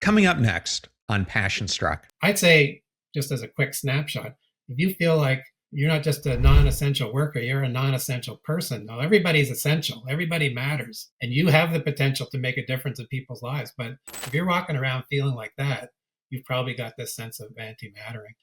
Coming up next on Passion Struck. I'd say, just as a quick snapshot, if you feel like you're not just a non-essential worker, you're a non-essential person. Now, everybody's essential. Everybody matters. And you have the potential to make a difference in people's lives. But if you're walking around feeling like that, you've probably got this sense of anti-mattering.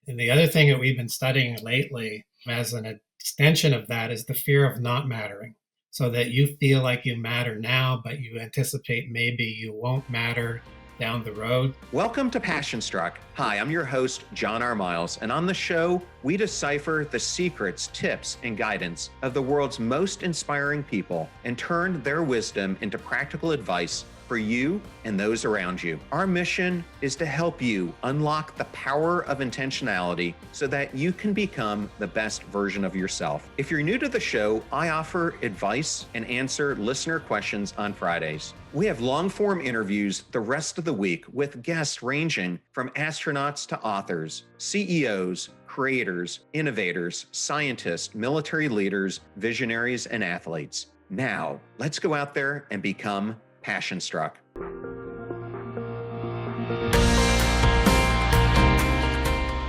And the other thing that we've been studying lately as an extension of that is the fear of not mattering. So that you feel like you matter now, but you anticipate maybe you won't matter down the road. Welcome to Passion Struck. Hi, I'm your host, John R. Miles, and on the show, we decipher the secrets, tips, and guidance of the world's most inspiring people and turn their wisdom into practical advice for you and those around you. Our mission is to help you unlock the power of intentionality so that you can become the best version of yourself. If you're new to the show, I offer advice and answer listener questions on Fridays. We have long-form interviews the rest of the week with guests ranging from astronauts to authors, CEOs, creators, innovators, scientists, military leaders, visionaries, and athletes. Now, let's go out there and become Passion Struck.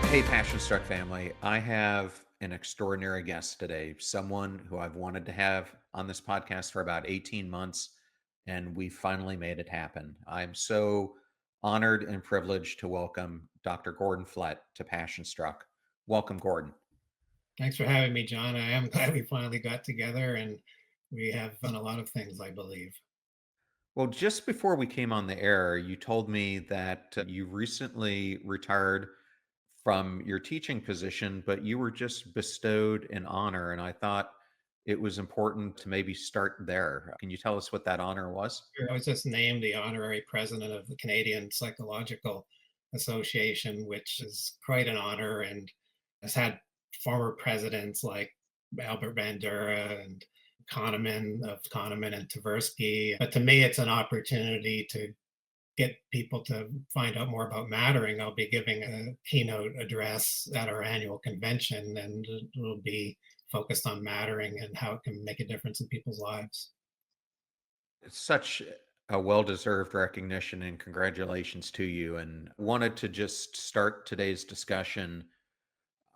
Hey, Passion Struck family. I have an extraordinary guest today, someone who I've wanted to have on this podcast for about 18 months, and we finally made it happen. I'm so honored and privileged to welcome Dr. Gordon Flett to Passion Struck. Welcome, Gordon. Thanks for having me, John. I am glad we finally got together, and we have done a lot of things, I believe. Well, just before we came on the air, you told me that you recently retired from your teaching position, but you were just bestowed an honor. And I thought it was important to maybe start there. Can you tell us what that honor was? I was just named the Honorary President of the Canadian Psychological Association, which is quite an honor and has had former presidents like Albert Bandura and Kahneman and Tversky. But to me, it's an opportunity to get people to find out more about mattering. I'll be giving a keynote address at our annual convention, and it will be focused on mattering and how it can make a difference in people's lives. It's such a well-deserved recognition and congratulations to you. And wanted to just start today's discussion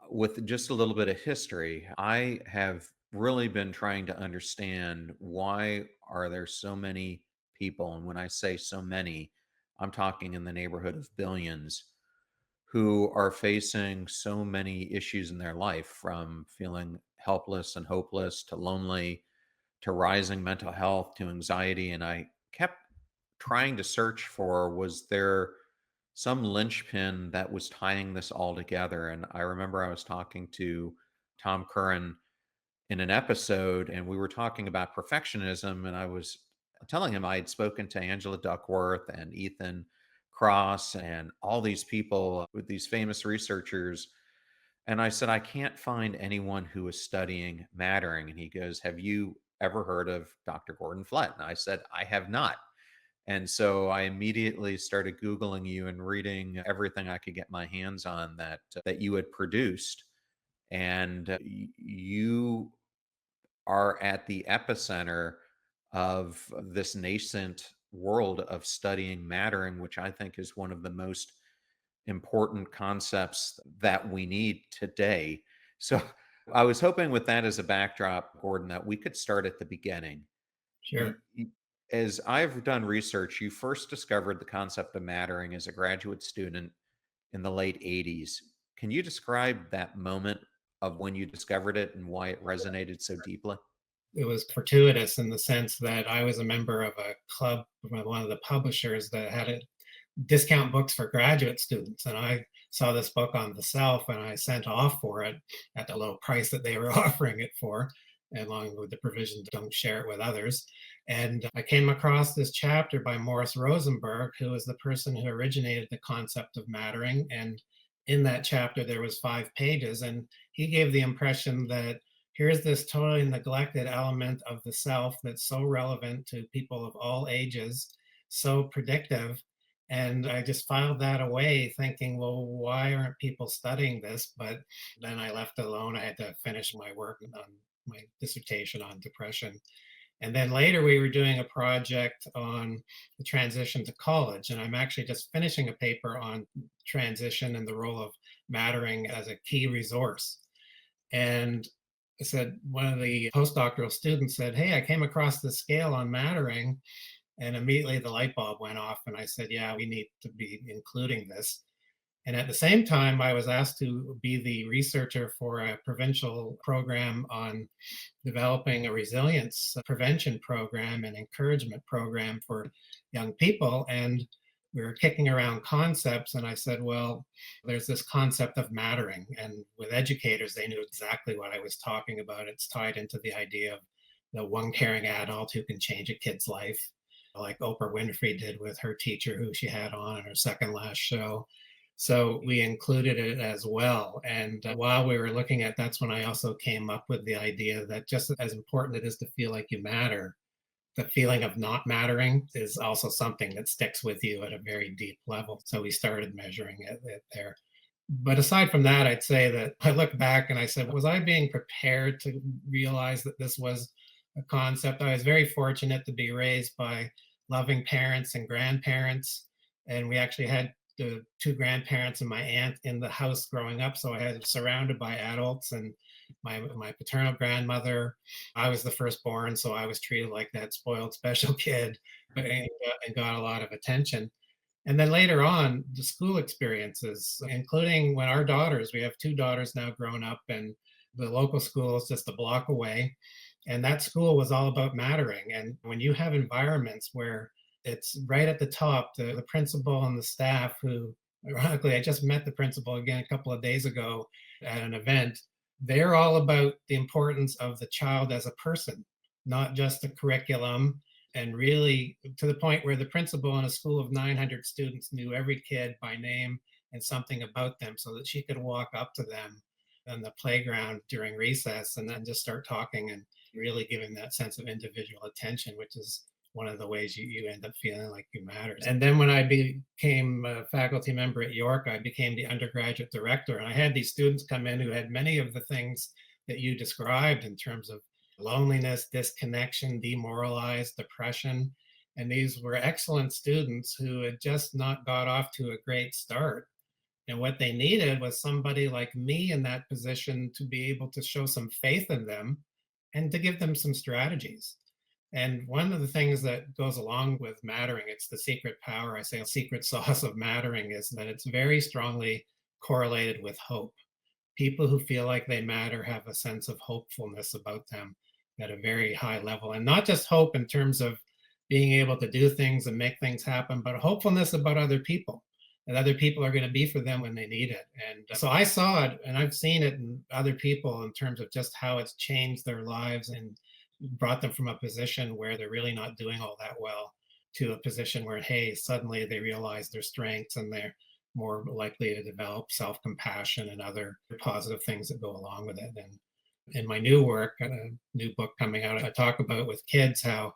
with just a little bit of history. I have really been trying to understand why are there so many people, and when I say so many, I'm talking in the neighborhood of billions, who are facing so many issues in their life, from feeling helpless and hopeless to lonely to rising mental health to anxiety. And I kept trying to search for, was there some linchpin that was tying this all together? And I remember I was talking to Tom Curran in an episode, and we were talking about perfectionism. And I was telling him I had spoken to Angela Duckworth and Ethan Kross and all these people with these famous researchers. And I said, I can't find anyone who is studying mattering. And he goes, have you ever heard of Dr. Gordon Flett? And I said, I have not. And so I immediately started Googling you and reading everything I could get my hands on that you had produced. And you are at the epicenter of this nascent world of studying mattering, which I think is one of the most important concepts that we need today. So I was hoping, with that as a backdrop, Gordon, that we could start at the beginning. Sure. As I've done research, you first discovered the concept of mattering as a graduate student in the late 80s. Can you describe that moment of when you discovered it and why it resonated so deeply? It was fortuitous in the sense that I was a member of a club, one of the publishers that had a discount books for graduate students. And I saw this book on the Self, and I sent off for it at the low price that they were offering it for, along with the provision to don't share it with others. And I came across this chapter by Morris Rosenberg, who is the person who originated the concept of mattering. And in that chapter, there was 5 pages, and he gave the impression that here's this totally neglected element of the self that's so relevant to people of all ages, so predictive. And I just filed that away thinking, well, why aren't people studying this? But then I left it alone. I had to finish my work on my dissertation on depression. And then later we were doing a project on the transition to college. And I'm actually just finishing a paper on transition and the role of mattering as a key resource. And I said, one of the postdoctoral students said, "Hey, I came across this scale on mattering." And immediately the light bulb went off. And I said, "Yeah, we need to be including this." And at the same time, I was asked to be the researcher for a provincial program on developing a resilience prevention program and encouragement program for young people. And we were kicking around concepts. And I said, well, there's this concept of mattering. And with educators, they knew exactly what I was talking about. It's tied into the idea of the one caring adult who can change a kid's life, like Oprah Winfrey did with her teacher who she had on in her second last show. So we included it as well. And while we were looking at, that's when I also came up with the idea that just as important it is to feel like you matter, the feeling of not mattering is also something that sticks with you at a very deep level. So we started measuring it there. But aside from that, I'd say that I look back and I said, was I being prepared to realize that this was a concept? I was very fortunate to be raised by loving parents and grandparents. And we actually had the two grandparents and my aunt in the house growing up. So I had surrounded by adults and my paternal grandmother. I was the firstborn, so I was treated like that spoiled special kid and got a lot of attention. And then later on, the school experiences, including when our daughters, we have two daughters now grown up, and the local school is just a block away. And that school was all about mattering. And when you have environments where it's right at the top, the principal and the staff, who, ironically, I just met the principal again a couple of days ago at an event, they're all about the importance of the child as a person, not just the curriculum, and really to the point where the principal in a school of 900 students knew every kid by name and something about them so that she could walk up to them on the playground during recess and then just start talking and really giving that sense of individual attention, which is one of the ways you end up feeling like you matter. And then when I became a faculty member at York, I became the undergraduate director. And I had these students come in who had many of the things that you described in terms of loneliness, disconnection, demoralized, depression. And these were excellent students who had just not got off to a great start. And what they needed was somebody like me in that position to be able to show some faith in them and to give them some strategies. And one of the things that goes along with mattering, it's the secret power, I say, secret sauce of mattering, is that it's very strongly correlated with hope. People who feel like they matter have a sense of hopefulness about them at a very high level. And not just hope in terms of being able to do things and make things happen, but hopefulness about other people. And other people are going to be for them when they need it. And so I saw it and I've seen it in other people in terms of just how it's changed their lives and brought them from a position where they're really not doing all that well to a position where, hey, suddenly they realize their strengths and they're more likely to develop self-compassion and other positive things that go along with it. And in my new work, a new book coming out, I talk about with kids how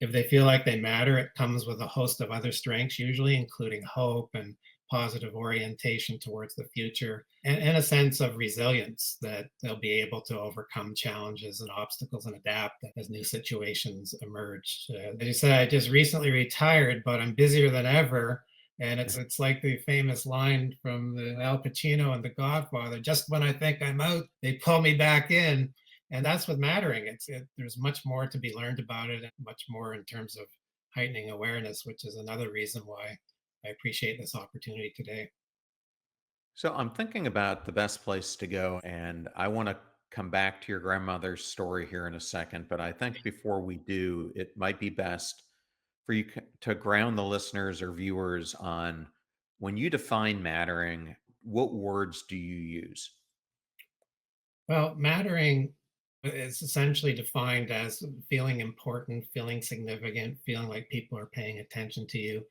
if they feel like they matter, it comes with a host of other strengths, usually including hope and positive orientation towards the future, and a sense of resilience that they'll be able to overcome challenges and obstacles and adapt as new situations emerge. As you said, I just recently retired, but I'm busier than ever. And it's like the famous line from the Al Pacino and The Godfather: "Just when I think I'm out, they pull me back in." And that's with mattering. There's much more to be learned about it, and much more in terms of heightening awareness, which is another reason why I appreciate this opportunity today. So I'm thinking about the best place to go, and I want to come back to your grandmother's story here in a second. But I think before we do, it might be best for you to ground the listeners or viewers on when you define mattering, what words do you use? Well, mattering is essentially defined as feeling important, feeling significant, feeling like people are paying attention to you.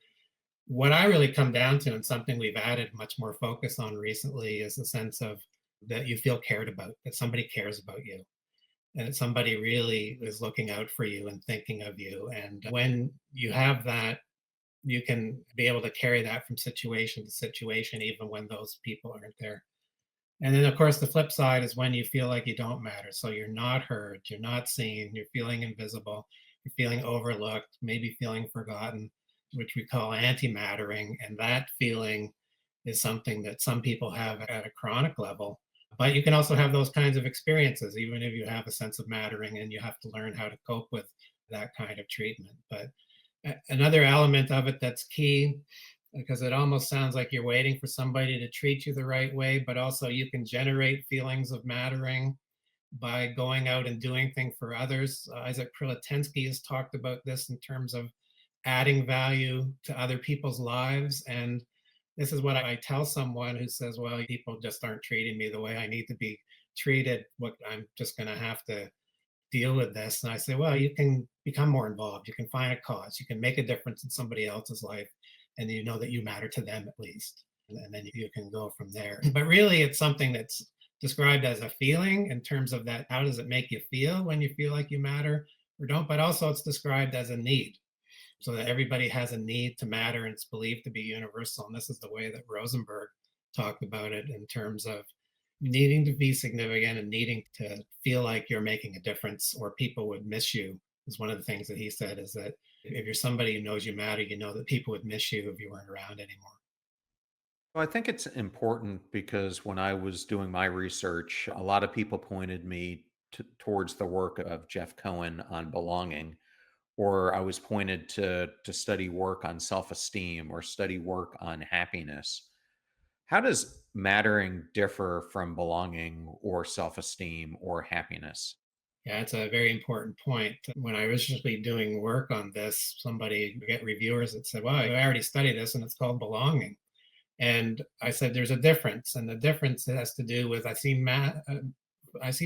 What I really come down to, and something we've added much more focus on recently, is the sense of that you feel cared about, that somebody cares about you, and that somebody really is looking out for you and thinking of you. And when you have that, you can be able to carry that from situation to situation, even when those people aren't there. And then, of course, the flip side is when you feel like you don't matter. So you're not heard, you're not seen, you're feeling invisible. feeling overlooked, maybe feeling forgotten, which we call anti-mattering. And that feeling is something that some people have at a chronic level. But you can also have those kinds of experiences, even if you have a sense of mattering and you have to learn how to cope with that kind of treatment. But another element of it that's key, because it almost sounds like you're waiting for somebody to treat you the right way, but also you can generate feelings of mattering by going out and doing things for others. Isaac Krylotensky has talked about this in terms of adding value to other people's lives. And this is what I tell someone who says, well, people just aren't treating me the way I need to be treated. What I'm just going to have to deal with this. And I say, well, you can become more involved. You can find a cause. You can make a difference in somebody else's life. And you know that you matter to them at least. And then you can go from there. But really, it's something that's described as a feeling in terms of that. How does it make you feel when you feel like you matter or don't? But also, it's described as a need, so that everybody has a need to matter and it's believed to be universal. And this is the way that Rosenberg talked about it in terms of needing to be significant and needing to feel like you're making a difference or people would miss you. Is one of the things that he said, is that if you're somebody who knows you matter, you know that people would miss you if you weren't around anymore. Well, I think it's important because when I was doing my research, a lot of people pointed me towards the work of Jeff Cohen on belonging, or I was pointed to study work on self-esteem or study work on happiness. How does mattering differ from belonging or self-esteem or happiness? Yeah, it's a very important point. When I was originally doing work on this, somebody get reviewers that said, well, I already studied this and it's called belonging. And I said, there's a difference. And the difference has to do with I see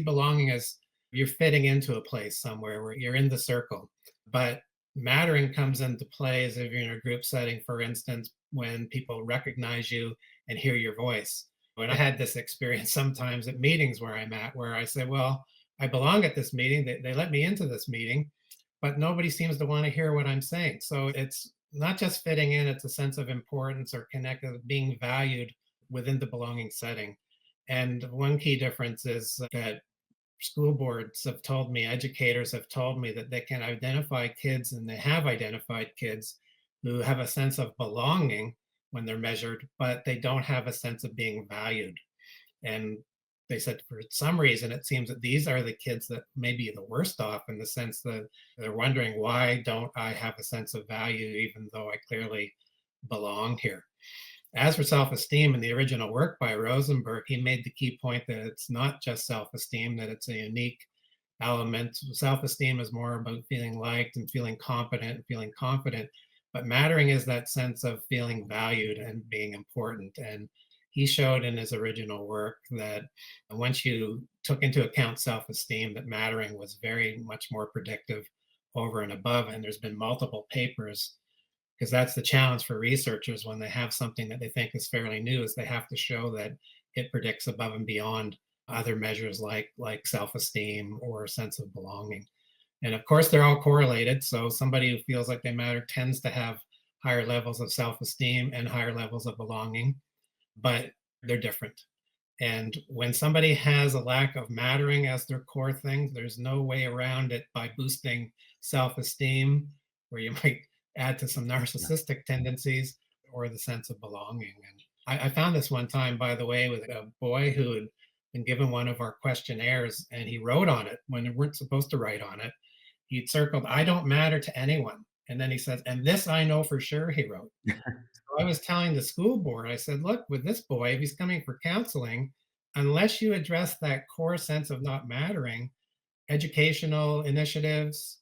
belonging as you're fitting into a place somewhere where you're in the circle. But mattering comes into play as if you're in a group setting, for instance, when people recognize you and hear your voice. When I had this experience sometimes at meetings where I'm at, where I say, well, I belong at this meeting. They let me into this meeting, but nobody seems to want to hear what I'm saying. So it's not just fitting in, it's a sense of importance or connected, being valued within the belonging setting. And one key difference is that school boards have told me, educators have told me that they can identify kids, and they have identified kids who have a sense of belonging when they're measured, but they don't have a sense of being valued. And they said for some reason, it seems that these are the kids that may be the worst off, in the sense that they're wondering, why don't I have a sense of value even though I clearly belong here? As for self-esteem, in the original work by Rosenberg, he made the key point that it's not just self-esteem, that it's a unique element. Self-esteem is more about feeling liked and feeling competent and feeling confident, but mattering is that sense of feeling valued and being important. And he showed in his original work that once you took into account self-esteem, that mattering was very much more predictive over and above. And there's been multiple papers, because that's the challenge for researchers when they have something that they think is fairly new, is they have to show that it predicts above and beyond other measures like self-esteem or sense of belonging. And of course, they're all correlated. So somebody who feels like they matter tends to have higher levels of self-esteem and higher levels of belonging, but they're different. And when somebody has a lack of mattering as their core thing, there's no way around it by boosting self esteem, where you might add to some narcissistic tendencies, or the sense of belonging. And I found this one time, by the way, with a boy who had been given one of our questionnaires, and he wrote on it when we weren't supposed to write on it. He'd circled, I don't matter to anyone. And then he says, and this I know for sure, he wrote. I was telling the school board, I said, look, with this boy, if he's coming for counseling, unless you address that core sense of not mattering, educational initiatives,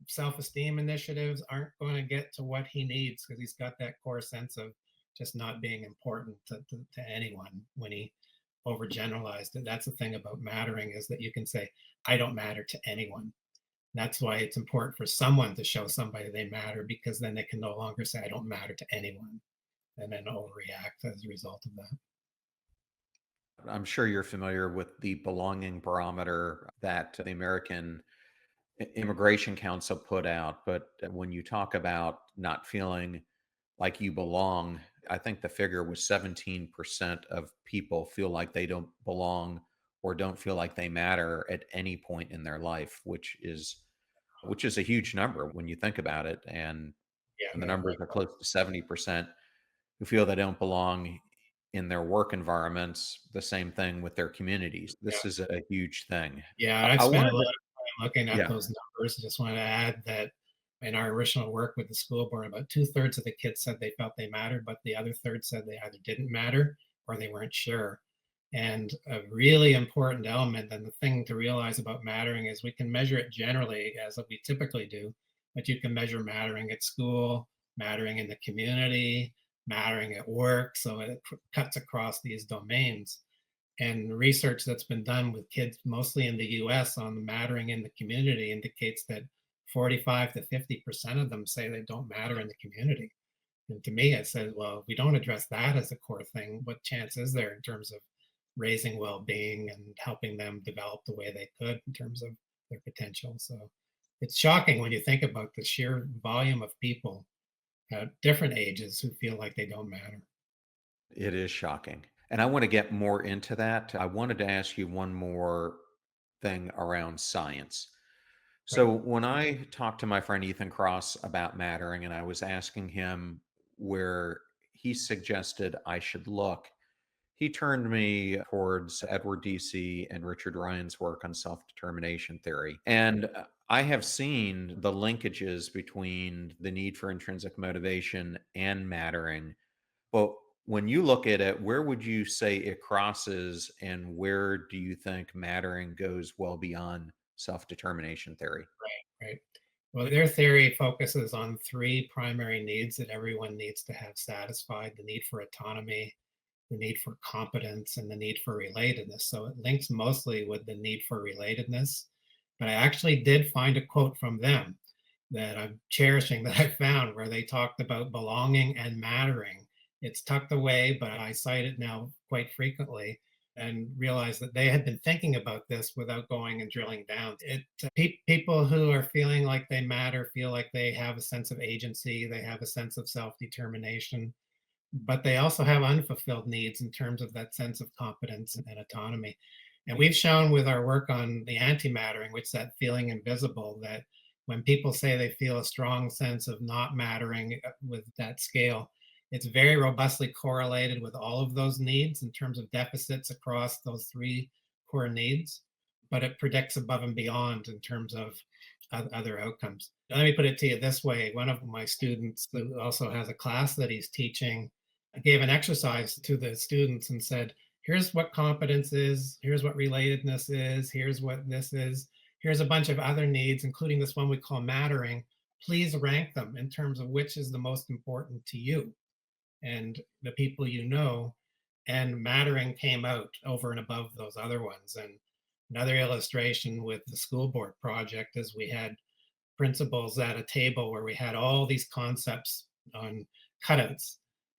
self esteem initiatives aren't going to get to what he needs, because he's got that core sense of just not being important to anyone when he overgeneralized it. That's the thing about mattering, is that you can say, I don't matter to anyone. That's why it's important for someone to show somebody they matter, because then they can no longer say, I don't matter to anyone, and then overreact as a result of that. I'm sure you're familiar with the belonging barometer that the American Immigration Council put out. But when you talk about not feeling like you belong, I think the figure was 17% of people feel like they don't belong or don't feel like they matter at any point in their life, which is which is a huge number when you think about it. And Yeah, the no, numbers very are well. close to 70% who feel they don't belong in their work environments. The same thing with their communities. This Yeah. is a huge thing. Yeah, I, I've I spent a wanted lot to, of time looking at yeah, those numbers. I just want to add that in our original work with the school board, about two-thirds of the kids said they felt they mattered, but the other third said they either didn't matter or they weren't sure. And a really important element and the thing to realize about mattering is we can measure it generally as we typically do, but you can measure mattering at school, mattering in the community, mattering at work. So it cuts across these domains, and research that's been done with kids mostly in the US on the mattering in the community indicates that 45 to 50% of them say they don't matter in the community. And to me, it says, well, if we don't address that as a core thing, what chance is there in terms of raising well-being and helping them develop the way they could in terms of their potential? So it's shocking when you think about the sheer volume of people at different ages who feel like they don't matter. it is shocking. And I want to get more into that. I wanted to ask you one more thing around science. So Right. when I talked to my friend Ethan Cross about mattering, and I was asking him where he suggested I should look, he turned me towards Edward DC and Richard Ryan's work on self determination theory. And I have seen the linkages between the need for intrinsic motivation and mattering. But when you look at it, where would you say it crosses, and where do you think mattering goes well beyond self determination theory? Right. Well, their theory focuses on three primary needs that everyone needs to have satisfied: the need for autonomy, the need for competence, and the need for relatedness. So it links mostly with the need for relatedness. But I actually did find a quote from them that I'm cherishing that I found where they talked about belonging and mattering. It's tucked away, but I cite it now quite frequently and realize that they had been thinking about this without going and drilling down. People who are feeling like they matter feel like they have a sense of agency, they have a sense of self determination, but they also have unfulfilled needs in terms of that sense of competence and autonomy. And we've shown with our work on the anti-mattering, which is that feeling invisible, that when people say they feel a strong sense of not mattering with that scale, it's very robustly correlated with all of those needs in terms of deficits across those three core needs, but it predicts above and beyond in terms of other outcomes. Let me put it to you this way. One of my students who also has a class that he's teaching gave an exercise to the students and said, here's what competence is, here's what relatedness is, here's what this is, here's a bunch of other needs, including this one we call mattering. Please rank them in terms of which is the most important to you and the people you know. And mattering came out over and above those other ones. And another illustration with the school board project is we had principals at a table where we had all these concepts on cutouts.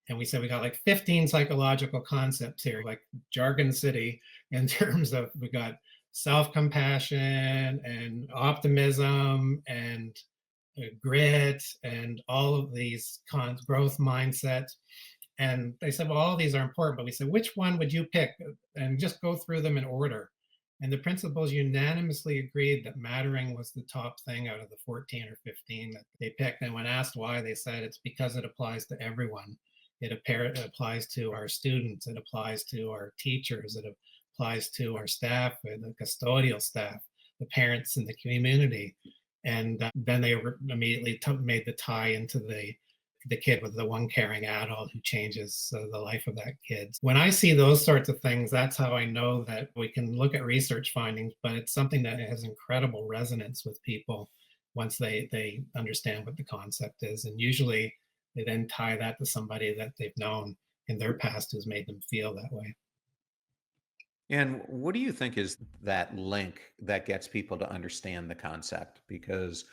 And we said we got like 15 psychological concepts here, like Jargon City, in terms of we got self compassion and optimism and grit and all of these growth mindsets. And they said, well, all of these are important, but we said, which one would you pick? And just go through them in order. And the principals unanimously agreed that mattering was the top thing out of the 14 or 15 that they picked. And when asked why, they said it's because it applies to everyone. It applies to our students, it applies to our teachers, it applies to our staff, and the custodial staff, the parents in the community. And then they were immediately made the tie into the kid with the one caring adult who changes the life of that kid. When I see those sorts of things, that's how I know that we can look at research findings, but it's something that has incredible resonance with people once they understand what the concept is. And usually they then tie that to somebody that they've known in their past who's made them feel that way. And what do you think is that link that gets people to understand the concept? Because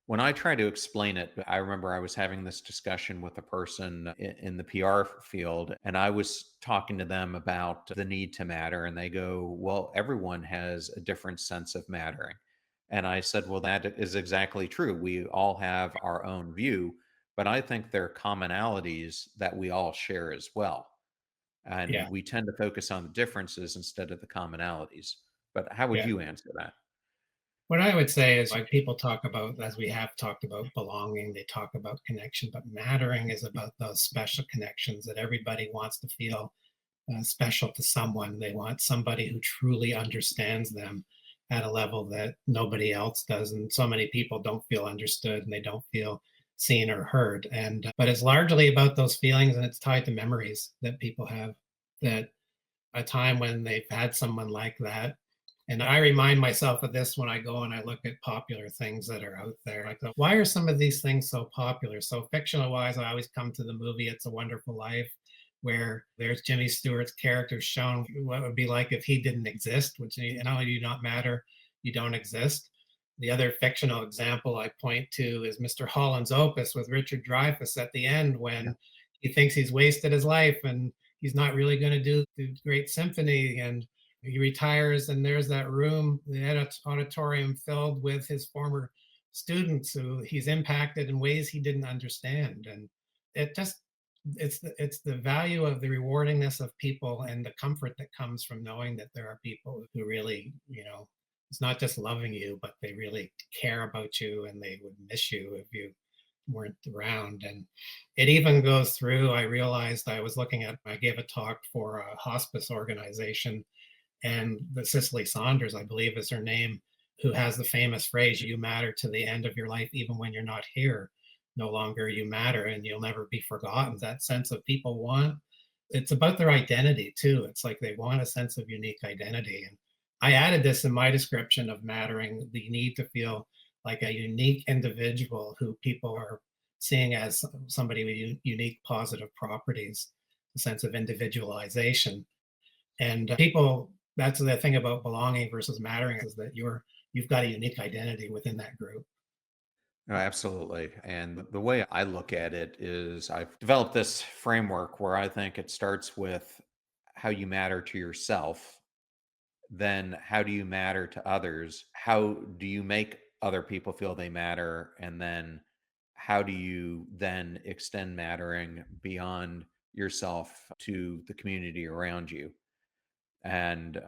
when I try to explain it, I remember I was having this discussion with a person in the PR field, and I was talking to them about the need to matter. And they go, well, everyone has a different sense of mattering. And I said, well, that is exactly true. We all have our own view, but I think there are commonalities that we all share as well. Yeah, And we tend to focus on the differences instead of the commonalities. But how would yeah. you answer that? What I would say is like people talk about, as we have talked about belonging, they talk about connection, but mattering is about those special connections that everybody wants to feel special to someone. They want somebody who truly understands them at a level that nobody else does. And so many people don't feel understood and they don't feel seen or heard. And but it's largely about those feelings and it's tied to memories that people have, that a time when they've had someone like that. And I remind myself of this when I go and I look at popular things that are out there. Like, why are some of these things so popular? So, fictional wise, I always come to the movie It's a Wonderful Life, where there's Jimmy Stewart's character shown what it would be like if he didn't exist, which not only do you not matter, you don't exist. The other fictional example I point to is Mr. Holland's Opus with Richard Dreyfuss at the end Yeah. when he thinks he's wasted his life and he's not really going to do the great symphony, and he retires and there's that room, the auditorium filled with his former students who he's impacted in ways he didn't understand. And it just it's the value of the rewardingness of people and the comfort that comes from knowing that there are people who really, it's not just loving you, but they really care about you and they would miss you if you weren't around. And it even goes through, I realized I gave a talk for a hospice organization, and the Cicely Saunders, I believe is her name, who has the famous phrase, "You matter to the end of your life, even when you're not here. No longer you matter, and you'll never be forgotten." That sense of people want, it's about their identity too. It's like they want a sense of unique identity. And I added this in my description of mattering, the need to feel like a unique individual who people are seeing as somebody with unique positive properties, a sense of individualization. And people, that's the thing about belonging versus mattering, is that you've got a unique identity within that group. No, absolutely. And the way I look at it is I've developed this framework where I think it starts with how you matter to yourself. Then how do you matter to others? How do you make other people feel they matter? And then how do you then extend mattering beyond yourself to the community around you? And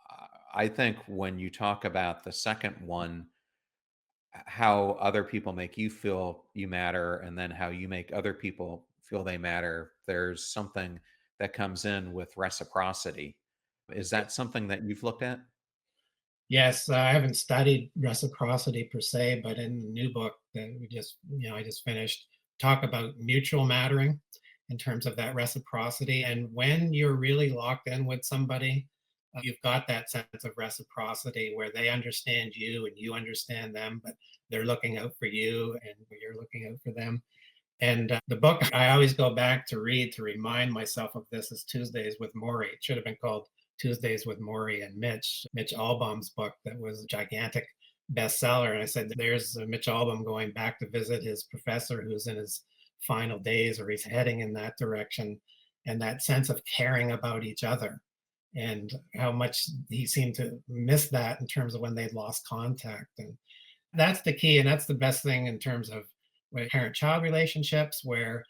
I think when you talk about the second one, how other people make you feel you matter, and then how you make other people feel they matter, there's something that comes in with reciprocity. Is that something that you've looked at? Yes, I haven't studied reciprocity per se, but in the new book that I just finished, talk about mutual mattering in terms of that reciprocity. And when you're really locked in with somebody, you've got that sense of reciprocity where they understand you and you understand them, but they're looking out for you and you're looking out for them. And the book I always go back to read to remind myself of this is Tuesdays with Maury. It should have been called Tuesdays with Maury and Mitch Albom's book that was a gigantic bestseller. And I said, there's Mitch Albom going back to visit his professor who's in his final days or he's heading in that direction. And that sense of caring about each other and how much he seemed to miss that in terms of when they'd lost contact. And that's the key, and that's the best thing in terms of parent-child relationships, where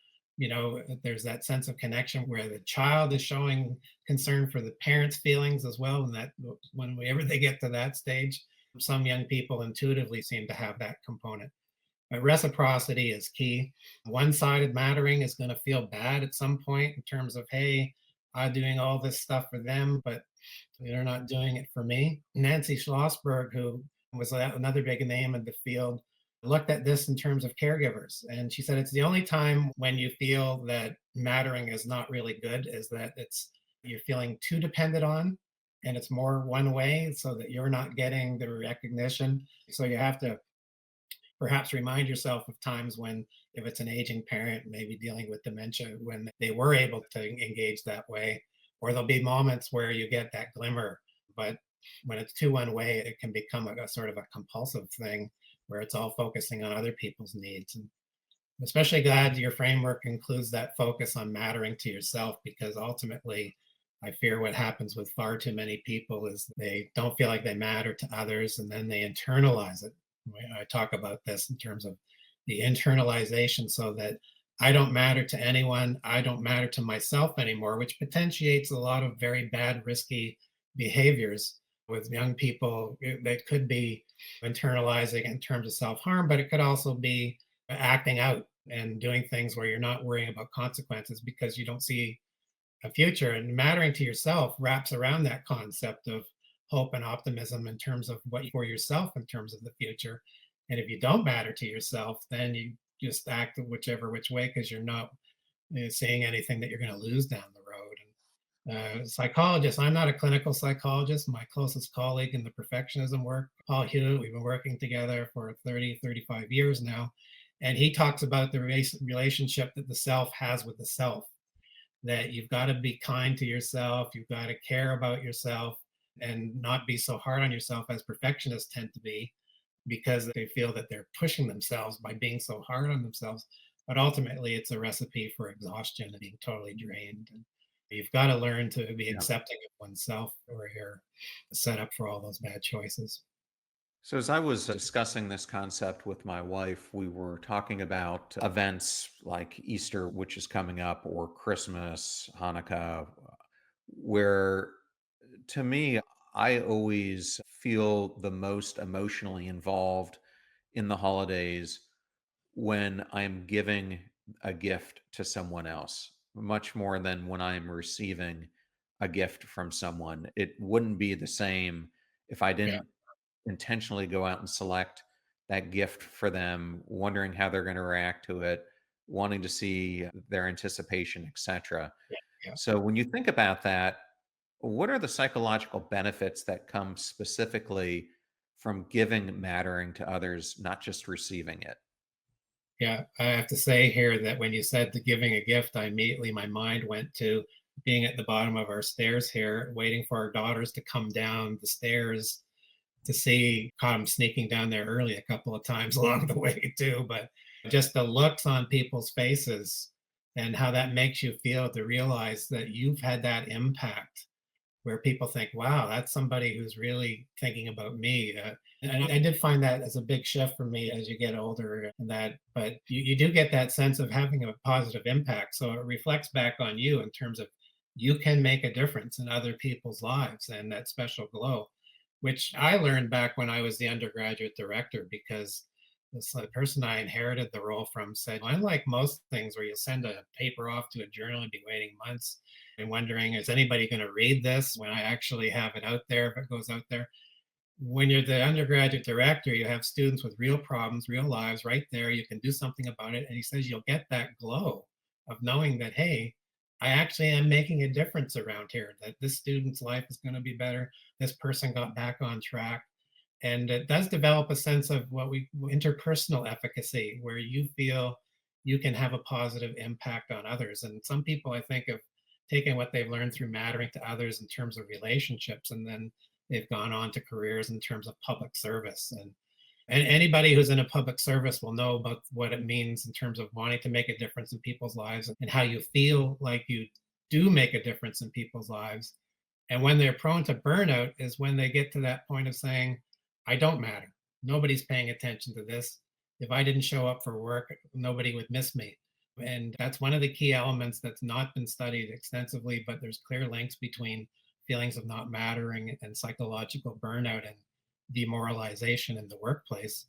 there's that sense of connection where the child is showing concern for the parents' feelings as well, and that whenever they get to that stage, some young people intuitively seem to have that component. But reciprocity is key. One-sided mattering is going to feel bad at some point in terms of, hey, I'm doing all this stuff for them, but they're not doing it for me. Nancy Schlossberg, who was another big name in the field, looked at this in terms of caregivers. And she said it's the only time when you feel that mattering is not really good, is that you're feeling too dependent on and it's more one way so that you're not getting the recognition. So you have to perhaps remind yourself of times when, if it's an aging parent maybe dealing with dementia, when they were able to engage that way, or there'll be moments where you get that glimmer. But when it's too one way, it can become a sort of a compulsive thing where it's all focusing on other people's needs. And especially glad your framework includes that focus on mattering to yourself, because ultimately I fear what happens with far too many people is they don't feel like they matter to others and then they internalize it. I talk about this in terms of the internalization, so that I don't matter to anyone, I don't matter to myself anymore, which potentiates a lot of very bad risky behaviors with young people that could be internalizing in terms of self-harm, but it could also be acting out and doing things where you're not worrying about consequences because you don't see a future. And mattering to yourself wraps around that concept of hope and optimism in terms of what for yourself in terms of the future. And if you don't matter to yourself, then you just act whichever which way because you're not seeing anything that you're going to lose down the road. Psychologist, I'm not a clinical psychologist. My closest colleague in the perfectionism work, Paul Hewitt, we've been working together for 30, 35 years now. And he talks about the relationship that the self has with the self, that you've got to be kind to yourself, you've got to care about yourself and not be so hard on yourself as perfectionists tend to be because they feel that they're pushing themselves by being so hard on themselves. But ultimately, it's a recipe for exhaustion and being totally drained. And you've got to learn to be Yeah. accepting of oneself, or you're set up for all those bad choices. So, as I was discussing this concept with my wife, we were talking about events like Easter, which is coming up, or Christmas, Hanukkah, where to me, I always feel the most emotionally involved in the holidays when I'm giving a gift to someone else, much more than when I'm receiving a gift from someone. It wouldn't be the same if I Yeah, didn't intentionally go out and select that gift for them, wondering how they're going to react to it, wanting to see their anticipation, etc. yeah, yeah. So when you think about that, what are the psychological benefits that come specifically from giving mattering to others, not just receiving it? Yeah, I have to say here that when you said the giving a gift, I immediately my mind went to being at the bottom of our stairs here, waiting for our daughters to come down the stairs to see. Caught them sneaking down there early a couple of times along the way too. But just the looks on people's faces and how that makes you feel to realize that you've had that impact where people think, wow, that's somebody who's really thinking about me. And I did find that as a big shift for me as you get older and that, but you do get that sense of having a positive impact. So it reflects back on you in terms of you can make a difference in other people's lives and that special glow, which I learned back when I was the undergraduate director because this person I inherited the role from said, unlike most things where you send a paper off to a journal and be waiting months and wondering, is anybody going to read this when I actually have it out there, if it goes out there? When you're the undergraduate director, you have students with real problems, real lives right there. You can do something about it. And he says you'll get that glow of knowing that, hey, I actually am making a difference around here, that this student's life is going to be better. This person got back on track. And it does develop a sense of what we interpersonal efficacy, where you feel you can have a positive impact on others. And some people, I think, have taken what they've learned through mattering to others in terms of relationships, and then they've gone on to careers in terms of public service. And anybody who's in a public service will know about what it means in terms of wanting to make a difference in people's lives and how you feel like you do make a difference in people's lives. And when they're prone to burnout is when they get to that point of saying, I don't matter. Nobody's paying attention to this. If I didn't show up for work, nobody would miss me. And that's one of the key elements that's not been studied extensively, but there's clear links between feelings of not mattering and psychological burnout and demoralization in the workplace,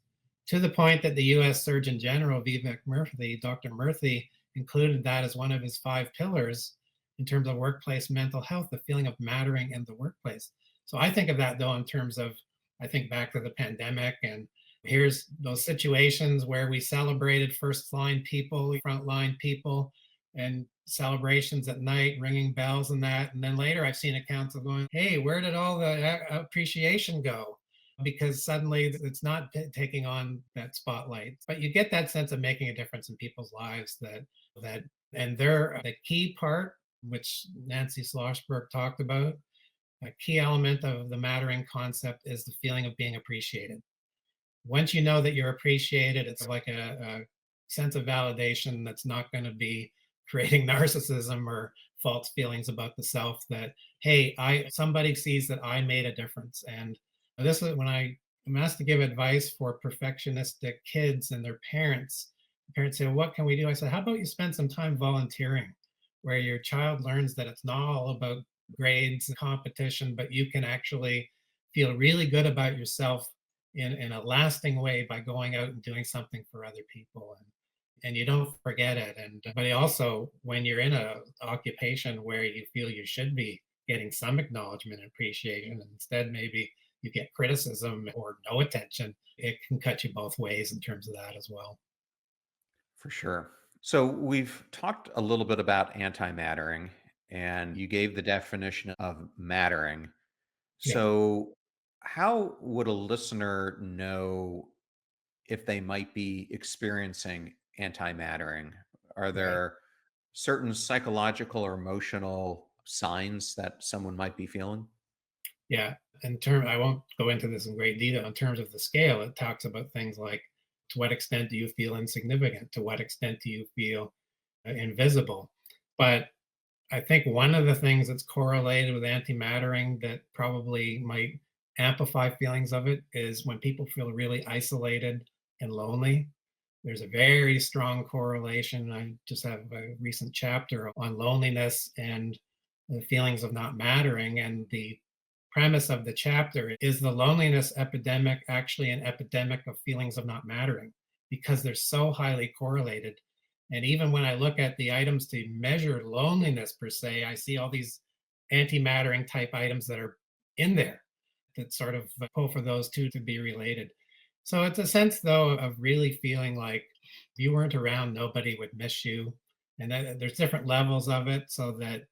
to the point that the US Surgeon General, Vivek Murthy, Dr. Murthy, included that as one of his 5 pillars in terms of workplace mental health, the feeling of mattering in the workplace. So I think of that though in terms of, I think back to the pandemic, and here's those situations where we celebrated first line people, front line people, and celebrations at night, ringing bells and that. And then later I've seen accounts of going, hey, where did all the appreciation go? Because suddenly it's not taking on that spotlight. But you get that sense of making a difference in people's lives that and they're the key part, which Nancy Schlossberg talked about. A key element of the mattering concept is the feeling of being appreciated. Once you know that you're appreciated, it's like a sense of validation that's not going to be creating narcissism or false feelings about the self that, hey, I somebody sees that I made a difference. And this is when I'm asked to give advice for perfectionistic kids and their parents. The parents say, well, what can we do? I said, how about you spend some time volunteering where your child learns that it's not all about grades and competition, but you can actually feel really good about yourself in a lasting way by going out and doing something for other people. And you don't forget it. And but also when you're in a occupation where you feel you should be getting some acknowledgement and appreciation, and instead maybe you get criticism or no attention, it can cut you both ways in terms of that as well. For sure. So we've talked a little bit about antimattering, and you gave the definition of mattering. Yeah, So, how would a listener know if they might be experiencing antimattering? Are right. there certain psychological or emotional signs that someone might be feeling? Yeah, in term I won't go into this in great detail. In terms of the scale, it talks about things like, to what extent do you feel insignificant? To what extent do you feel invisible? But I think one of the things that's correlated with antimattering that probably might amplify feelings of it is when people feel really isolated and lonely. There's a very strong correlation. I just have a recent chapter on loneliness and the feelings of not mattering. And the premise of the chapter is, the loneliness epidemic actually an epidemic of feelings of not mattering because they're so highly correlated. And even when I look at the items to measure loneliness per se, I see all these anti-mattering type items that are in there that sort of pull for those two to be related. So it's a sense, though, of really feeling like if you weren't around, nobody would miss you. And that there's different levels of it, so that